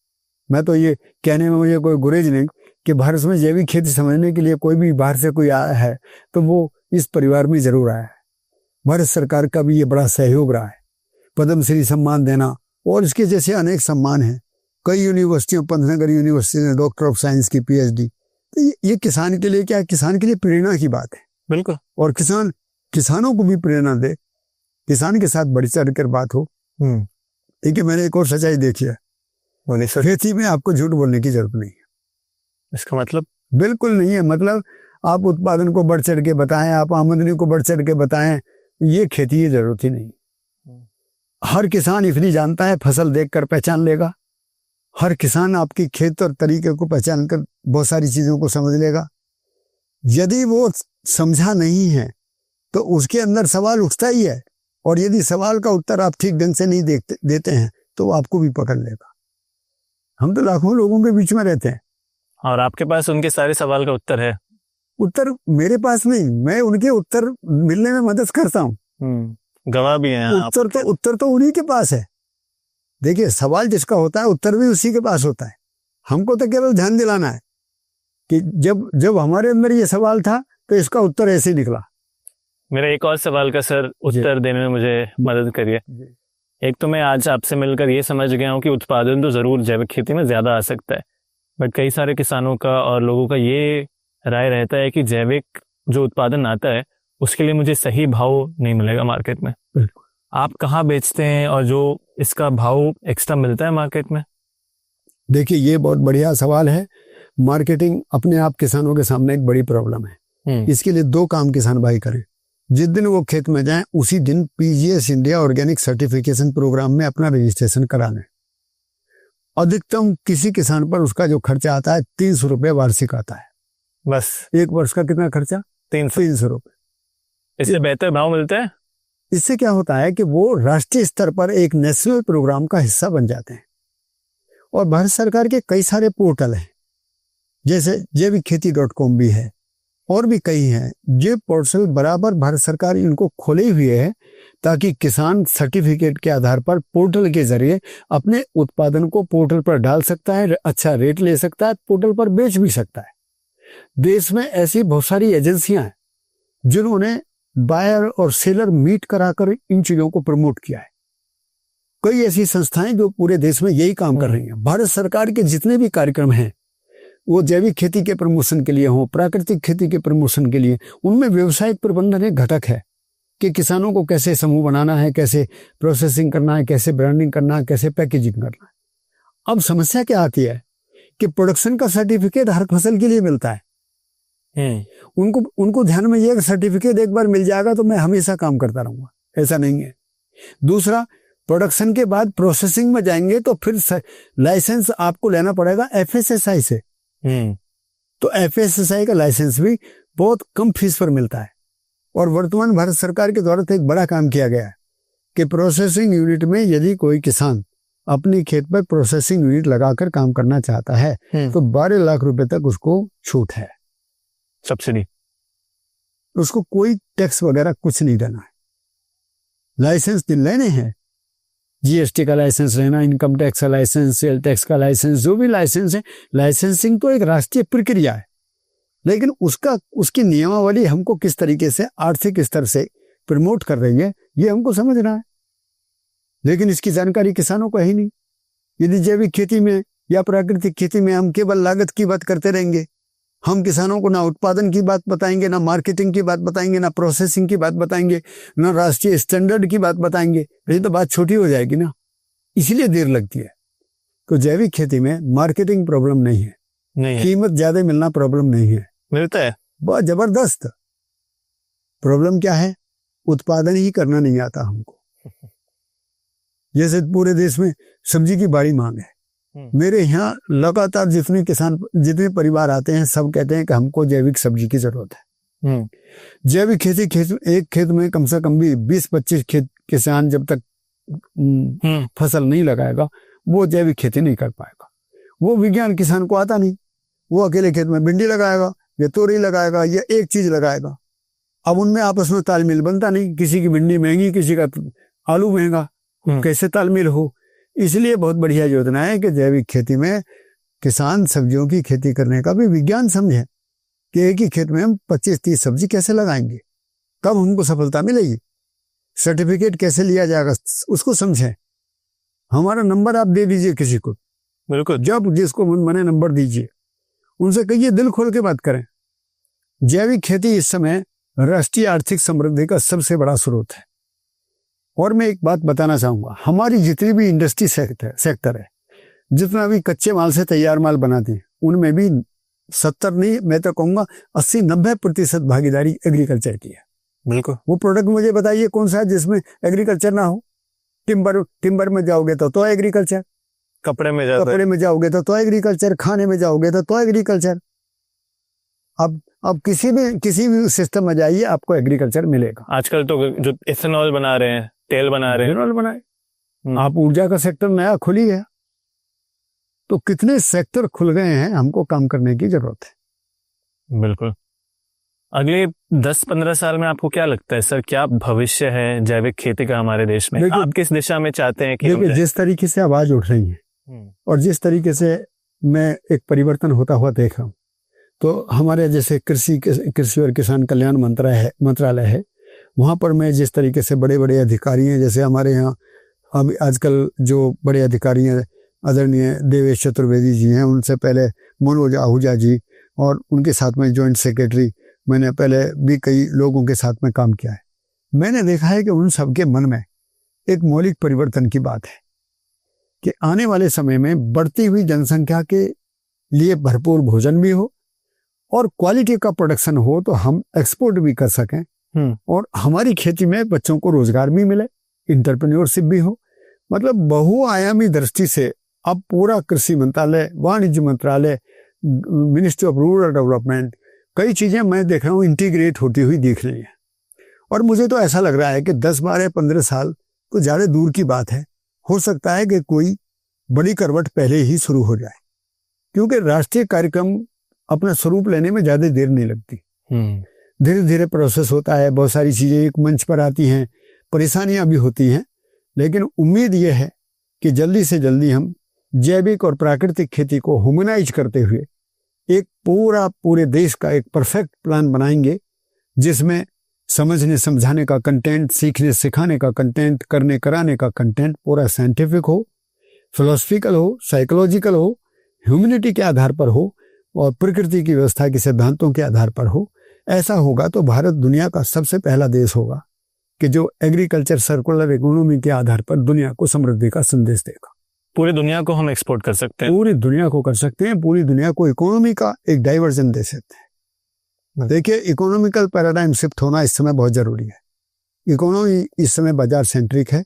मैं तो ये कहने में मुझे कोई गुरेज नहीं कि भारत में जैविक खेती समझने के लिए कोई भी बाहर से कोई आया है तो वो इस परिवार में जरूर आया है। भारत सरकार का भी ये बड़ा सहयोग रहा है, पद्मश्री सम्मान देना और इसके जैसे अनेक सम्मान हैं। कई यूनिवर्सिटियों, पंतनगर यूनिवर्सिटी ने डॉक्टर ऑफ साइंस की PhD। तो ये किसान के लिए क्या है? किसान के लिए प्रेरणा की बात है। बिल्कुल। और किसानों को भी प्रेरणा दे, किसान के साथ बढ़ चढ़ कर बात हो। ठीक है, मैंने एक और सच्चाई देखी है, खेती में आपको झूठ बोलने की जरूरत नहीं है। इसका मतलब? बिल्कुल नहीं है। मतलब आप उत्पादन को बढ़ चढ़ के बताएं, आप आमदनी को बढ़ चढ़ के बताएं, ये खेती की जरूरत ही नहीं। हर किसान इतनी जानता है, फसल देखकर पहचान लेगा। हर किसान आपकी खेत और तरीके को पहचान कर बहुत सारी चीजों को समझ लेगा। यदि वो समझा नहीं है तो उसके अंदर सवाल उठता ही है, और यदि सवाल का उत्तर आप ठीक ढंग से नहीं देते हैं तो आपको भी पकड़ लेगा। हम तो लाखों लोगों के बीच में रहते हैं और आपके पास उनके सारे सवाल का उत्तर है। उत्तर मेरे पास नहीं, मैं उनके उत्तर मिलने में मदद करता हूँ। गवाह भी हैं। उत्तर तो उन्हीं के पास है। देखिए, सवाल जिसका होता है उत्तर भी उसी के पास होता है। हमको तो केवल ध्यान दिलाना है कि जब हमारे अंदर ये सवाल था तो इसका उत्तर ऐसे ही निकला। मेरा एक और सवाल का सर उत्तर देने में मुझे मदद करिए। एक तो मैं आज आपसे मिलकर ये समझ गया हूँ कि उत्पादन तो जरूर जैविक खेती में ज्यादा आ सकता है, बट कई सारे किसानों का और लोगों का ये राय रहता है कि जैविक जो उत्पादन आता है उसके लिए मुझे सही भाव नहीं मिलेगा मार्केट में। आप कहाँ बेचते हैं और जो इसका भाव एक्स्ट्रा मिलता है मार्केट में? देखिए, ये बहुत बढ़िया सवाल है। मार्केटिंग अपने आप किसानों के सामने एक बड़ी प्रॉब्लम है। इसके लिए 2 काम किसान भाई करें। जिस दिन वो खेत में जाएं उसी दिन PGS India organic certification programme में अपना रजिस्ट्रेशन करा लें। अधिकतम किसी किसान पर उसका जो खर्चा आता है 300 रुपये वार्षिक आता है। बस एक वर्ष का कितना खर्चा? 300 रुपये। इससे बेहतर भाव मिलते हैं। इससे क्या होता है कि वो राष्ट्रीय स्तर पर एक नेशनल प्रोग्राम का हिस्सा बन जाते हैं। और भारत सरकार के कई सारे पोर्टल हैं, जैसे जैविकखेती.com भी है और भी कई हैं। ये पोर्टल बराबर भारत सरकार इनको खोले हुए है ताकि किसान सर्टिफिकेट के आधार पर पोर्टल के जरिए अपने उत्पादन को पोर्टल पर डाल सकता है, अच्छा रेट ले सकता है, पोर्टल पर बेच भी सकता है। देश में ऐसी बहुत सारी एजेंसियां हैं जिन्होंने बायर और सेलर मीट कराकर इन चीजों को प्रमोट किया है। कई ऐसी संस्थाएं जो पूरे देश में यही काम कर रही हैं। भारत सरकार के जितने भी कार्यक्रम हैं वो जैविक खेती के प्रमोशन के लिए हो, प्राकृतिक खेती के प्रमोशन के लिए, उनमें व्यवसायिक प्रबंधन एक घटक है कि किसानों को कैसे समूह बनाना है, कैसे प्रोसेसिंग करना है, कैसे ब्रांडिंग करना है, कैसे पैकेजिंग करना है। अब समस्या क्या आती है कि प्रोडक्शन का सर्टिफिकेट हर फसल के लिए मिलता है। उनको ध्यान में ये सर्टिफिकेट एक बार मिल जाएगा तो मैं हमेशा काम करता रहूंगा, ऐसा नहीं है। दूसरा, प्रोडक्शन के बाद प्रोसेसिंग में जाएंगे तो फिर लाइसेंस आपको लेना पड़ेगा एफएसएसआई से। तो एफएसएसआई का लाइसेंस भी बहुत कम फीस पर मिलता है। और वर्तमान भारत सरकार के द्वारा तो एक बड़ा काम किया गया है कि प्रोसेसिंग यूनिट में यदि कोई किसान अपनी खेत पर प्रोसेसिंग यूनिट लगाकर काम करना चाहता है तो 12 लाख रुपए तक उसको छूट है, सब्सिडी। उसको कोई टैक्स वगैरह कुछ नहीं देना है। लाइसेंस लेने हैं, जीएसटी का लाइसेंस लेना, इनकम टैक्स का लाइसेंस, सेल टैक्स का लाइसेंस, जो भी लाइसेंस है। लाइसेंसिंग तो एक राष्ट्रीय प्रक्रिया है, लेकिन उसकी नियमावली हमको किस तरीके से आर्थिक स्तर से प्रमोट कर रही है ये हमको समझना है। लेकिन इसकी जानकारी किसानों को है ही नहीं। यदि जैविक खेती में या प्राकृतिक खेती में हम केवल लागत की बात करते रहेंगे, हम किसानों को ना उत्पादन की बात बताएंगे, ना मार्केटिंग की बात बताएंगे, ना प्रोसेसिंग की बात बताएंगे, ना राष्ट्रीय स्टैंडर्ड की बात बताएंगे, ये तो बात छोटी हो जाएगी ना, इसलिए देर लगती है। तो जैविक खेती में मार्केटिंग प्रॉब्लम नहीं है, कीमत ज्यादा मिलना प्रॉब्लम नहीं है, मिलता है बहुत जबरदस्त। प्रॉब्लम क्या है? उत्पादन ही करना नहीं आता हमको। जैसे पूरे देश में सब्जी की बड़ी मांग है, मेरे यहाँ लगातार जितने परिवार आते हैं सब कहते हैं कि हमको जैविक सब्जी की जरूरत है। जैविक खेती एक खेत में कम से कम भी 20-25 किसान जब तक फसल नहीं लगाएगा वो जैविक खेती नहीं कर पाएगा। वो विज्ञान किसान को आता नहीं, वो अकेले खेत में भिंडी लगाएगा या तोरी लगाएगा या एक चीज लगाएगा। अब उनमें आपस में तालमेल बनता नहीं, किसी की भिंडी महंगी, किसी का आलू महंगा, कैसे तालमेल हो। इसलिए बहुत बढ़िया योजना है कि जैविक खेती में किसान सब्जियों की खेती करने का भी विज्ञान समझे कि एक ही खेत में हम 25-30 सब्जी कैसे लगाएंगे, कब हमको सफलता मिलेगी, सर्टिफिकेट कैसे लिया जाएगा, उसको समझें। हमारा नंबर आप दे दीजिए किसी को, बिल्कुल, जब जिसको मन बने नंबर दीजिए, उनसे कहिए, दिल खोल के बात करें। जैविक खेती इस समय राष्ट्रीय आर्थिक समृद्धि का सबसे बड़ा स्रोत है। और मैं एक बात बताना चाहूंगा, हमारी जितनी भी इंडस्ट्री सेक्टर है, जितना भी कच्चे माल से तैयार माल बनाते हैं, उनमें भी 70 नहीं, मैं तो कहूंगा 80-90% भागीदारी एग्रीकल्चर की है। बिल्कुल। वो प्रोडक्ट मुझे बताइए कौन सा है जिसमें एग्रीकल्चर ना हो। टिम्बर में जाओगे तो एग्रीकल्चर, कपड़े में जाओगे तो एग्रीकल्चर, खाने में जाओगे तो एग्रीकल्चर। अब किसी भी सिस्टम में जाइए आपको एग्रीकल्चर मिलेगा। आजकल तो जो इथेनॉल बना रहे हैं, तेल बना रहे हैं, इथेनॉल बनाए, आप ऊर्जा का सेक्टर नया खुल ही गया। तो कितने सेक्टर खुल गए हैं, हमको काम करने की जरूरत है। बिल्कुल। अगले 10-15 साल में आपको क्या लगता है सर, क्या भविष्य है जैविक खेती का हमारे देश में? आप किस दिशा में चाहते हैं कि देखिए, जिस तरीके से आवाज उठ रही है और जिस तरीके से मैं एक परिवर्तन होता हुआ देख रहा हूँ, तो हमारे जैसे कृषि और किसान कल्याण मंत्रालय है, वहाँ पर मैं जिस तरीके से बड़े बड़े अधिकारी हैं, जैसे हमारे यहाँ अब आजकल जो बड़े अधिकारी हैं आदरणीय देवेश चतुर्वेदी जी हैं, उनसे पहले मनोज आहूजा जी, और उनके साथ में जॉइंट सेक्रेटरी, मैंने पहले भी कई लोगों के साथ में काम किया है। मैंने देखा है कि उन सबके मन में एक मौलिक परिवर्तन की बात है कि आने वाले समय में बढ़ती हुई जनसंख्या के लिए भरपूर भोजन भी हो और क्वालिटी का प्रोडक्शन हो तो हम एक्सपोर्ट भी कर सकें, और हमारी खेती में बच्चों को रोजगार भी मिले, इंटरप्रेन्योरशिप भी हो। मतलब बहुआयामी दृष्टि से अब पूरा कृषि मंत्रालय, वाणिज्य मंत्रालय, मिनिस्ट्री ऑफ रूरल डेवलपमेंट, कई चीजें मैं देख रहा हूँ इंटीग्रेट होती हुई दिख रही है। और मुझे तो ऐसा लग रहा है कि 10, 12, 15 साल तो ज्यादा दूर की बात है, हो सकता है कि कोई बड़ी करवट पहले ही शुरू हो जाए, क्योंकि राष्ट्रीय कार्यक्रम अपना स्वरूप लेने में ज्यादा देर नहीं लगती। धीरे धीरे प्रोसेस होता है, बहुत सारी चीजें एक मंच पर आती हैं, परेशानियां भी होती हैं, लेकिन उम्मीद यह है कि जल्दी से जल्दी हम जैविक और प्राकृतिक खेती को ह्यूमनाइज करते हुए एक पूरे देश का एक परफेक्ट प्लान बनाएंगे, जिसमें समझने समझाने का कंटेंट, सीखने सिखाने का कंटेंट, करने कराने का कंटेंट पूरा साइंटिफिक हो, फिलोसफिकल हो, साइकोलॉजिकल हो, ह्यूमैनिटी के आधार पर हो और प्रकृति की व्यवस्था के सिद्धांतों के आधार पर हो। ऐसा होगा तो भारत दुनिया का सबसे पहला देश होगा कि जो एग्रीकल्चर सर्कुलर इकोनॉमी के आधार पर दुनिया को समृद्धि का संदेश देगा। पूरी दुनिया को हम एक्सपोर्ट कर सकते हैं, पूरी दुनिया को कर सकते हैं, पूरी दुनिया को इकोनॉमी का एक डाइवर्जन दे सकते हैं। देखिए, इकोनॉमिकल पैराडाइम शिफ्ट होना इस समय बहुत जरूरी है। इकोनॉमी इस समय बाजार सेंट्रिक है,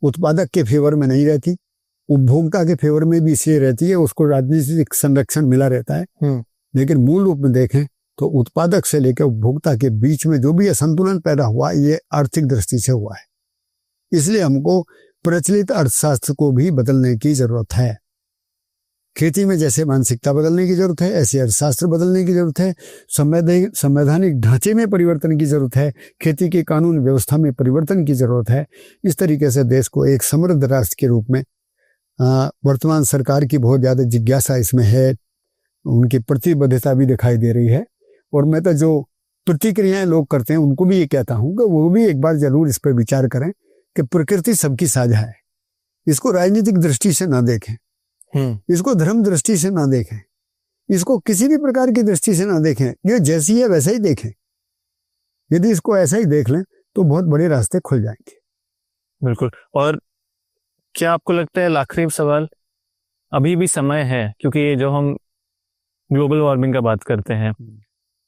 उत्पादक के फेवर में नहीं रहती, उपभोक्ता के फेवर में भी इसलिए रहती है, उसको राजनीतिक संरक्षण मिला रहता है। लेकिन मूल रूप में देखें तो उत्पादक से लेकर उपभोक्ता के बीच में जो भी असंतुलन पैदा हुआ, ये आर्थिक दृष्टि से हुआ है। इसलिए हमको प्रचलित अर्थशास्त्र को भी बदलने की जरूरत है। खेती में जैसे मानसिकता बदलने की जरूरत है, ऐसे अर्थशास्त्र बदलने की जरूरत है, संवैधानिक ढांचे में परिवर्तन की जरूरत है, खेती की कानून व्यवस्था में परिवर्तन की जरूरत है। इस तरीके से देश को एक समृद्ध राष्ट्र के रूप में वर्तमान सरकार की बहुत ज्यादा जिज्ञासा इसमें है, उनकी प्रतिबद्धता भी दिखाई दे रही है। और मैं तो जो प्रतिक्रियाएं लोग करते हैं उनको भी ये कहता हूं कि वो भी एक बार जरूर इस पर विचार करें कि प्रकृति सबकी साझा है। इसको राजनीतिक दृष्टि से ना देखें, इसको धर्म दृष्टि से ना देखें, इसको किसी भी प्रकार की दृष्टि से ना देखें, ये जैसी है वैसा ही देखें। यदि इसको ऐसा ही देख लें तो बहुत बड़े रास्ते खुल जाएंगे। बिल्कुल। और क्या आपको लगता है, आखिरी सवाल, अभी भी समय है, क्योंकि ये जो हम ग्लोबल वार्मिंग का बात करते हैं,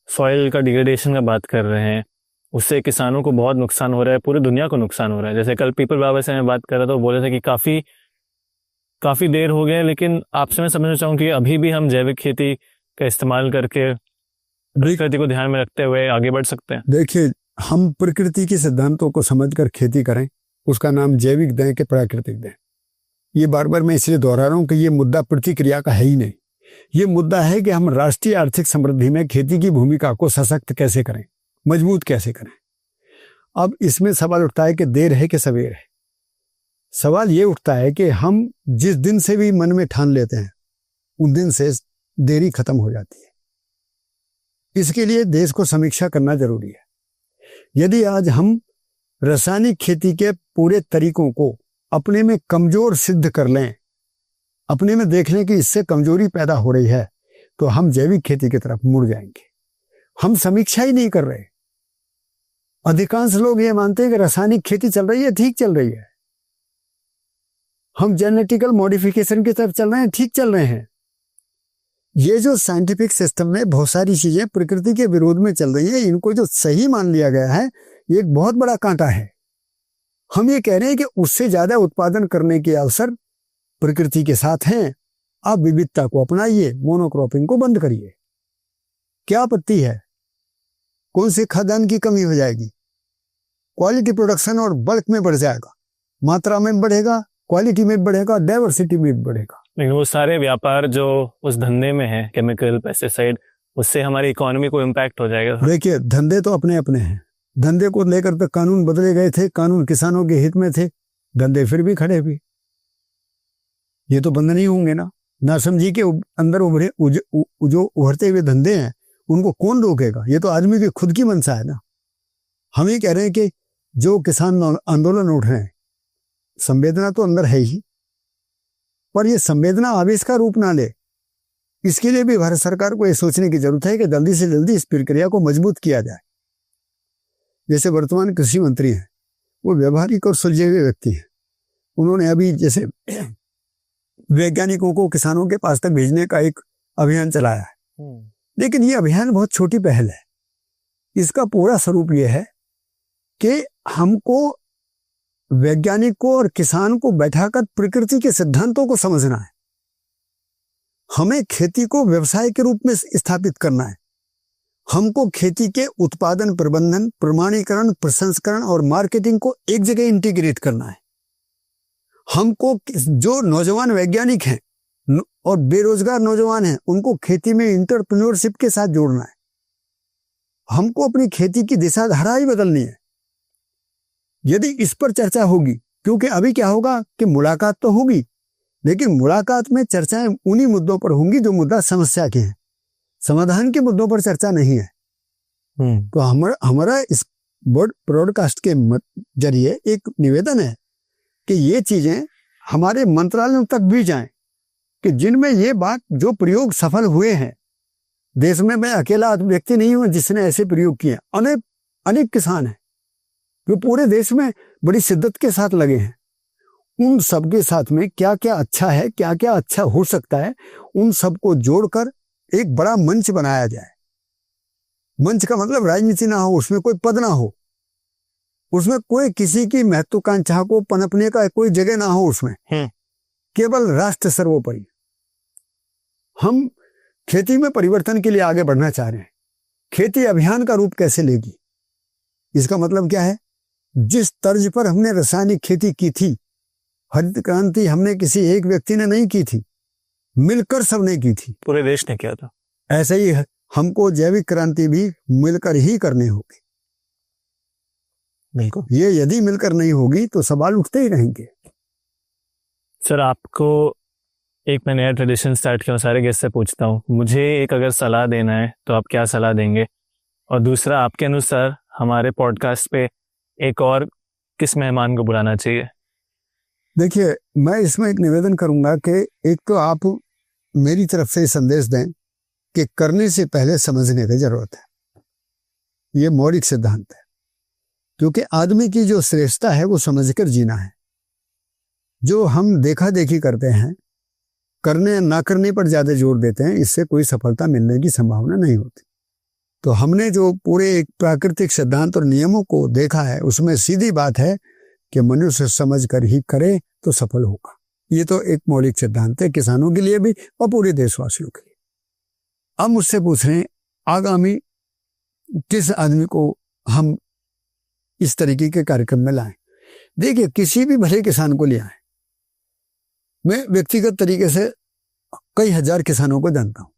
सॉइल का डिग्रेडेशन का बात कर रहे हैं, उससे किसानों को बहुत नुकसान हो रहा है, पूरी दुनिया को नुकसान हो रहा है। जैसे कल पीपल बाबा से मैं बात कर रहा था, वो बोले थे कि काफी देर हो गया, लेकिन आपसे मैं समझना चाहूँ कि अभी भी हम जैविक खेती का इस्तेमाल करके प्रकृति को ध्यान में रखते हुए आगे बढ़ सकते हैं। देखिए, हम प्रकृति के सिद्धांतों को समझकर खेती करें, उसका नाम जैविक दें कि प्राकृतिक दें। ये बार बार मैं इसलिए दोहरा रहा हूं कि ये मुद्दा प्रतिक्रिया का है ही नहीं। ये मुद्दा है कि हम राष्ट्रीय आर्थिक समृद्धि में खेती की भूमिका को सशक्त कैसे करें, मजबूत कैसे करें। अब इसमें सवाल उठता है कि देर है कि सवेर है। सवाल ये उठता है कि हम जिस दिन से भी मन में ठान लेते हैं, उस दिन से देरी खत्म हो जाती है। इसके लिए देश को समीक्षा करना जरूरी है। यदि आज हम रासायनिक खेती के पूरे तरीकों को अपने में कमजोर सिद्ध कर लें, अपने में देख लें कि इससे कमजोरी पैदा हो रही है, तो हम जैविक खेती की तरफ मुड़ जाएंगे। हम समीक्षा ही नहीं कर रहे। अधिकांश लोग ये मानते हैं कि रासायनिक खेती चल रही है, ठीक चल रही है। हम जेनेटिकल मॉडिफिकेशन की तरफ चल रहे हैं, ठीक चल रहे हैं। ये जो साइंटिफिक सिस्टम में बहुत सारी चीजें प्रकृति के विरोध में चल रही है, इनको जो सही मान लिया गया है, ये एक बहुत बड़ा कांटा है। हम ये कह रहे हैं कि उससे ज्यादा उत्पादन करने के अवसर प्रकृति के साथ हैं। आप विविधता को अपनाइए, मोनोक्रॉपिंग को बंद करिए। क्या आपत्ति है? कौन से खाद्यान्न की कमी हो जाएगी? क्वालिटी प्रोडक्शन और बल्क में बढ़ जाएगा, मात्रा में बढ़ेगा, क्वालिटी में बढ़ेगा, डाइवर्सिटी में भी बढ़ेगा। लेकिन वो सारे व्यापार जो उस धंधे में है, केमिकल, पेस्टिसाइड, उससे हमारी इकोनॉमी को इम्पैक्ट हो जाएगा। देखिए, धंधे तो अपने अपने हैं। धंधे को लेकर तो कानून बदले गए थे, कानून किसानों के हित में थे, धंधे फिर भी खड़े भी। ये तो बंद नहीं होंगे ना। नासमझी के अंदर उभरे जो उभरते हुए धंधे हैं, उनको कौन रोकेगा? ये तो आदमी की खुद की मंशा है ना। हम ये कह रहे हैं कि जो किसान आंदोलन उठ रहे हैं, संवेदना तो अंदर है ही, पर ये संवेदना आवेश का रूप ना ले। इसके लिए भी भारत सरकार को ये सोचने की जरूरत है कि जल्दी से जल्दी इस प्रक्रिया को मजबूत किया जाए। जैसे वर्तमान कृषि मंत्री हैं, वो व्यवहारिक और सुलझे हुए व्यक्ति हैं। उन्होंने अभी जैसे वैज्ञानिकों को किसानों के पास तक भेजने का एक अभियान चलाया है, लेकिन ये अभियान बहुत छोटी पहल है। इसका पूरा स्वरूप ये है कि हमको वैज्ञानिक को और किसान को बैठाकर प्रकृति के सिद्धांतों को समझना है। हमें खेती को व्यवसाय के रूप में स्थापित करना है। हमको खेती के उत्पादन, प्रबंधन, प्रमाणीकरण, प्रसंस्करण और मार्केटिंग को एक जगह इंटीग्रेट करना है। हमको जो नौजवान वैज्ञानिक हैं और बेरोजगार नौजवान हैं, उनको खेती में एंटरप्रेन्योरशिप के साथ जोड़ना है। हमको अपनी खेती की दिशा धारा ही बदलनी है। यदि इस पर चर्चा होगी, क्योंकि अभी क्या होगा कि मुलाकात तो होगी, लेकिन मुलाकात में चर्चाएं उन्हीं मुद्दों पर होंगी जो मुद्दा समस्या के हैं, समाधान के मुद्दों पर चर्चा नहीं है। तो हमारा इस ब्रॉडकास्ट के जरिए एक निवेदन है कि ये चीजें हमारे मंत्रालयों तक भी जाएं, कि जिनमें ये बात, जो प्रयोग सफल हुए हैं देश में, मैं अकेला व्यक्ति नहीं हूं जिसने ऐसे प्रयोग किए, अनेक किसान हैं जो पूरे देश में बड़ी शिद्दत के साथ लगे हैं। उन सबके साथ में क्या क्या अच्छा है, क्या क्या अच्छा हो सकता है, उन सबको जोड़कर एक बड़ा मंच बनाया जाए। मंच का मतलब राजनीति ना हो, उसमें कोई पद ना हो, उसमें कोई किसी की महत्वाकांक्षा को पनपने का कोई जगह ना हो, उसमें केवल राष्ट्र सर्वोपरि। हम खेती में परिवर्तन के लिए आगे बढ़ना चाह रहे हैं। खेती अभियान का रूप कैसे लेगी? इसका मतलब क्या है? जिस तर्ज पर हमने रासायनिक खेती की थी, हरित क्रांति हमने किसी एक व्यक्ति ने नहीं की थी, मिलकर सबने की थी, पूरे देश ने किया था। ऐसे ही हमको जैविक क्रांति भी मिलकर ही करनी होगी। बिल्कुल। ये यदि मिलकर नहीं होगी तो सवाल उठते ही रहेंगे। सर, आपको एक मैं नया ट्रेडिशन स्टार्ट किया, सारे गेस्ट से पूछता हूँ, मुझे एक अगर सलाह देना है तो आप क्या सलाह देंगे? और दूसरा, आपके अनुसार हमारे पॉडकास्ट पे एक और किस मेहमान को बुलाना चाहिए? देखिए, मैं इसमें एक निवेदन करूंगा कि एक तो आप मेरी तरफ से संदेश दें कि करने से पहले समझने की जरूरत है। ये मौलिक सिद्धांत है, क्योंकि आदमी की जो श्रेष्ठता है वो समझकर जीना है। जो हम देखा देखी करते हैं, करने ना करने पर ज्यादा जोर देते हैं, इससे कोई सफलता मिलने की संभावना नहीं होती। तो हमने जो पूरे एक प्राकृतिक सिद्धांत और नियमों को देखा है, उसमें सीधी बात है कि मनुष्य समझ कर ही करे तो सफल होगा। ये तो एक मौलिक सिद्धांत है किसानों के लिए भी और पूरे देशवासियों के लिए। अब मुझसे पूछ रहे हैं आगामी किस आदमी को हम इस तरीके के कार्यक्रम में लाएं। देखिए, किसी भी भले किसान को ले आए। मैं व्यक्तिगत तरीके से कई हजार किसानों को जानता हूं।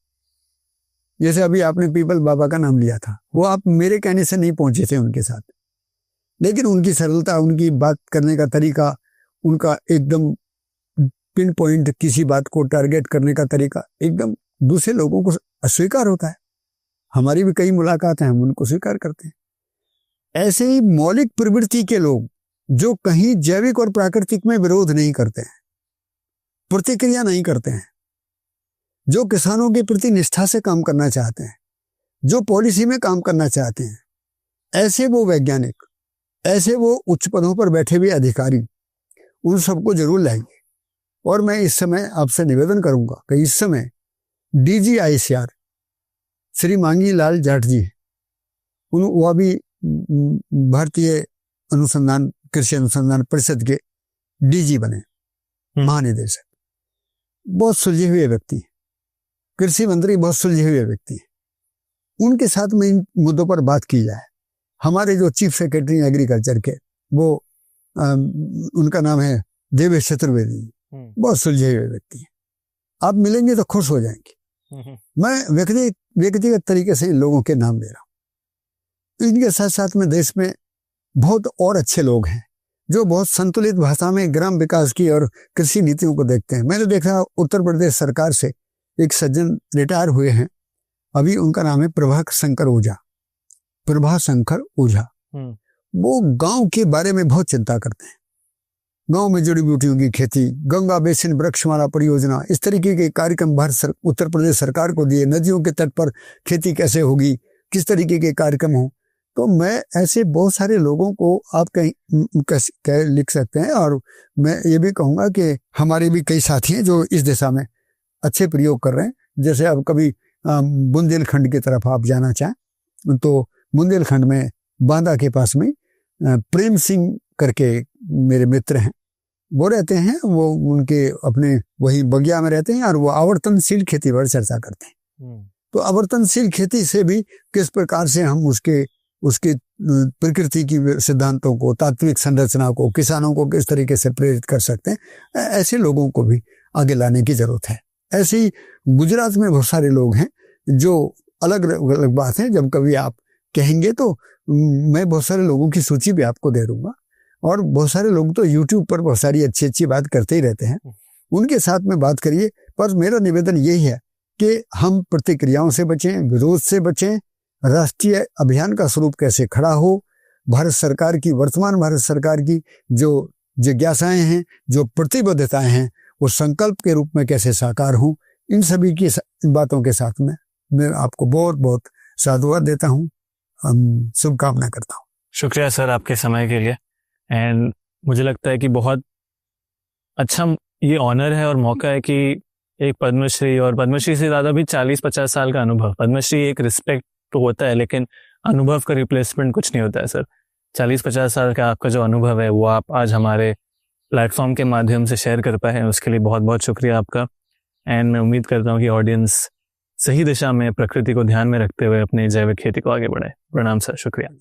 जैसे अभी आपने पीपल बाबा का नाम लिया था, वो आप मेरे कहने से नहीं पहुंचे थे उनके साथ, लेकिन उनकी सरलता, उनकी बात करने का तरीका, उनका एकदम पिन पॉइंट किसी बात को टारगेट करने का तरीका एकदम दूसरे लोगों को अस्वीकार होता है। हमारी भी कई मुलाकातें, हम उनको स्वीकार करते हैं। ऐसे ही मौलिक प्रवृत्ति के लोग जो कहीं जैविक और प्राकृतिक में विरोध नहीं करते हैं, प्रतिक्रिया नहीं करते हैं, जो किसानों के प्रति निष्ठा से काम करना चाहते हैं, जो पॉलिसी में काम करना चाहते हैं, ऐसे वो वैज्ञानिक, ऐसे वो उच्च पदों पर बैठे हुए अधिकारी, उन सबको जरूर लाएंगे। और मैं इस समय आपसे निवेदन करूंगा कि इस समय DGICR श्री मांगी लाल जाट जी, वह भी भारतीय अनुसंधान, कृषि अनुसंधान परिषद के DG बने, महानिदेशक। बहुत सुलझे हुए व्यक्ति, कृषि मंत्री बहुत सुलझे हुए व्यक्ति। उनके साथ में इन मुद्दों पर बात की जाए। हमारे जो चीफ सेक्रेटरी एग्रीकल्चर के, वो उनका नाम है देवेश चतुर्वेदी, बहुत सुलझे हुए व्यक्ति हैं। आप मिलेंगे तो खुश हो जाएंगे। मैं व्यक्तिगत तरीके से इन लोगों के नाम ले रहा हूं। इनके साथ साथ में देश में बहुत और अच्छे लोग हैं जो बहुत संतुलित भाषा में ग्राम विकास की और कृषि नीतियों को देखते हैं। मैंने देखा उत्तर प्रदेश सरकार से एक सज्जन रिटायर हुए हैं, अभी उनका नाम है प्रभा शंकर ओझा। वो गांव के बारे में बहुत चिंता करते हैं। गांव में जड़ी बूटियों की खेती, गंगा बेसिन वृक्षमाला परियोजना, इस तरीके के कार्यक्रम उत्तर प्रदेश सरकार को दिए। नदियों के तट पर खेती कैसे होगी, किस तरीके के कार्यक्रम हो। तो मैं ऐसे बहुत सारे लोगों को आप कहीं लिख सकते हैं। और मैं ये भी कहूँगा कि हमारे भी कई साथी हैं जो इस दिशा में अच्छे प्रयोग कर रहे हैं। जैसे अब कभी बुंदेलखंड की तरफ आप जाना चाहें तो बुंदेलखंड में बांदा के पास में प्रेम सिंह करके मेरे मित्र हैं, वो रहते हैं, वो उनके अपने वही बगिया में रहते हैं और वो आवर्तनशील खेती पर चर्चा करते हैं। तो आवर्तनशील खेती से भी किस प्रकार से हम उसकी प्रकृति की सिद्धांतों को, तात्विक संरचना को, किसानों को किस तरीके से प्रेरित कर सकते हैं, ऐसे लोगों को भी आगे लाने की जरूरत है। ऐसे ही गुजरात में बहुत सारे लोग हैं जो अलग अलग बात है, जब कभी आप कहेंगे तो मैं बहुत सारे लोगों की सूची भी आपको दे दूंगा। और बहुत सारे लोग तो YouTube पर बहुत सारी अच्छी अच्छी बात करते ही रहते हैं, उनके साथ में बात करिए। पर मेरा निवेदन यही है कि हम प्रतिक्रियाओं से बचें, विरोध से बचें। राष्ट्रीय अभियान का स्वरूप कैसे खड़ा हो, भारत सरकार की, वर्तमान भारत सरकार की जो जिज्ञासाएं हैं, जो प्रतिबद्धताएं हैं, वो संकल्प के रूप में कैसे साकार हों, इन सभी की बातों के साथ में मैं आपको बहुत बहुत साधुवाद देता हूँ, शुभकामना करता हूँ। शुक्रिया सर आपके समय के लिए। एंड मुझे लगता है कि बहुत अच्छा ये ऑनर है और मौका है कि एक पद्मश्री, और पद्मश्री से ज़्यादा भी 40-50 साल का अनुभव, पद्मश्री एक रिस्पेक्ट तो होता है लेकिन अनुभव का रिप्लेसमेंट कुछ नहीं होता है सर। 40-50 साल का आपका जो अनुभव है वो आप आज हमारे प्लेटफॉर्म के माध्यम से शेयर कर पाए हैं, उसके लिए बहुत बहुत शुक्रिया आपका। एंड मैं उम्मीद करता हूँ कि ऑडियंस सही दिशा में, प्रकृति को ध्यान में रखते हुए अपनी जैविक खेती को आगे बढ़ाए। प्रणाम सर, शुक्रिया।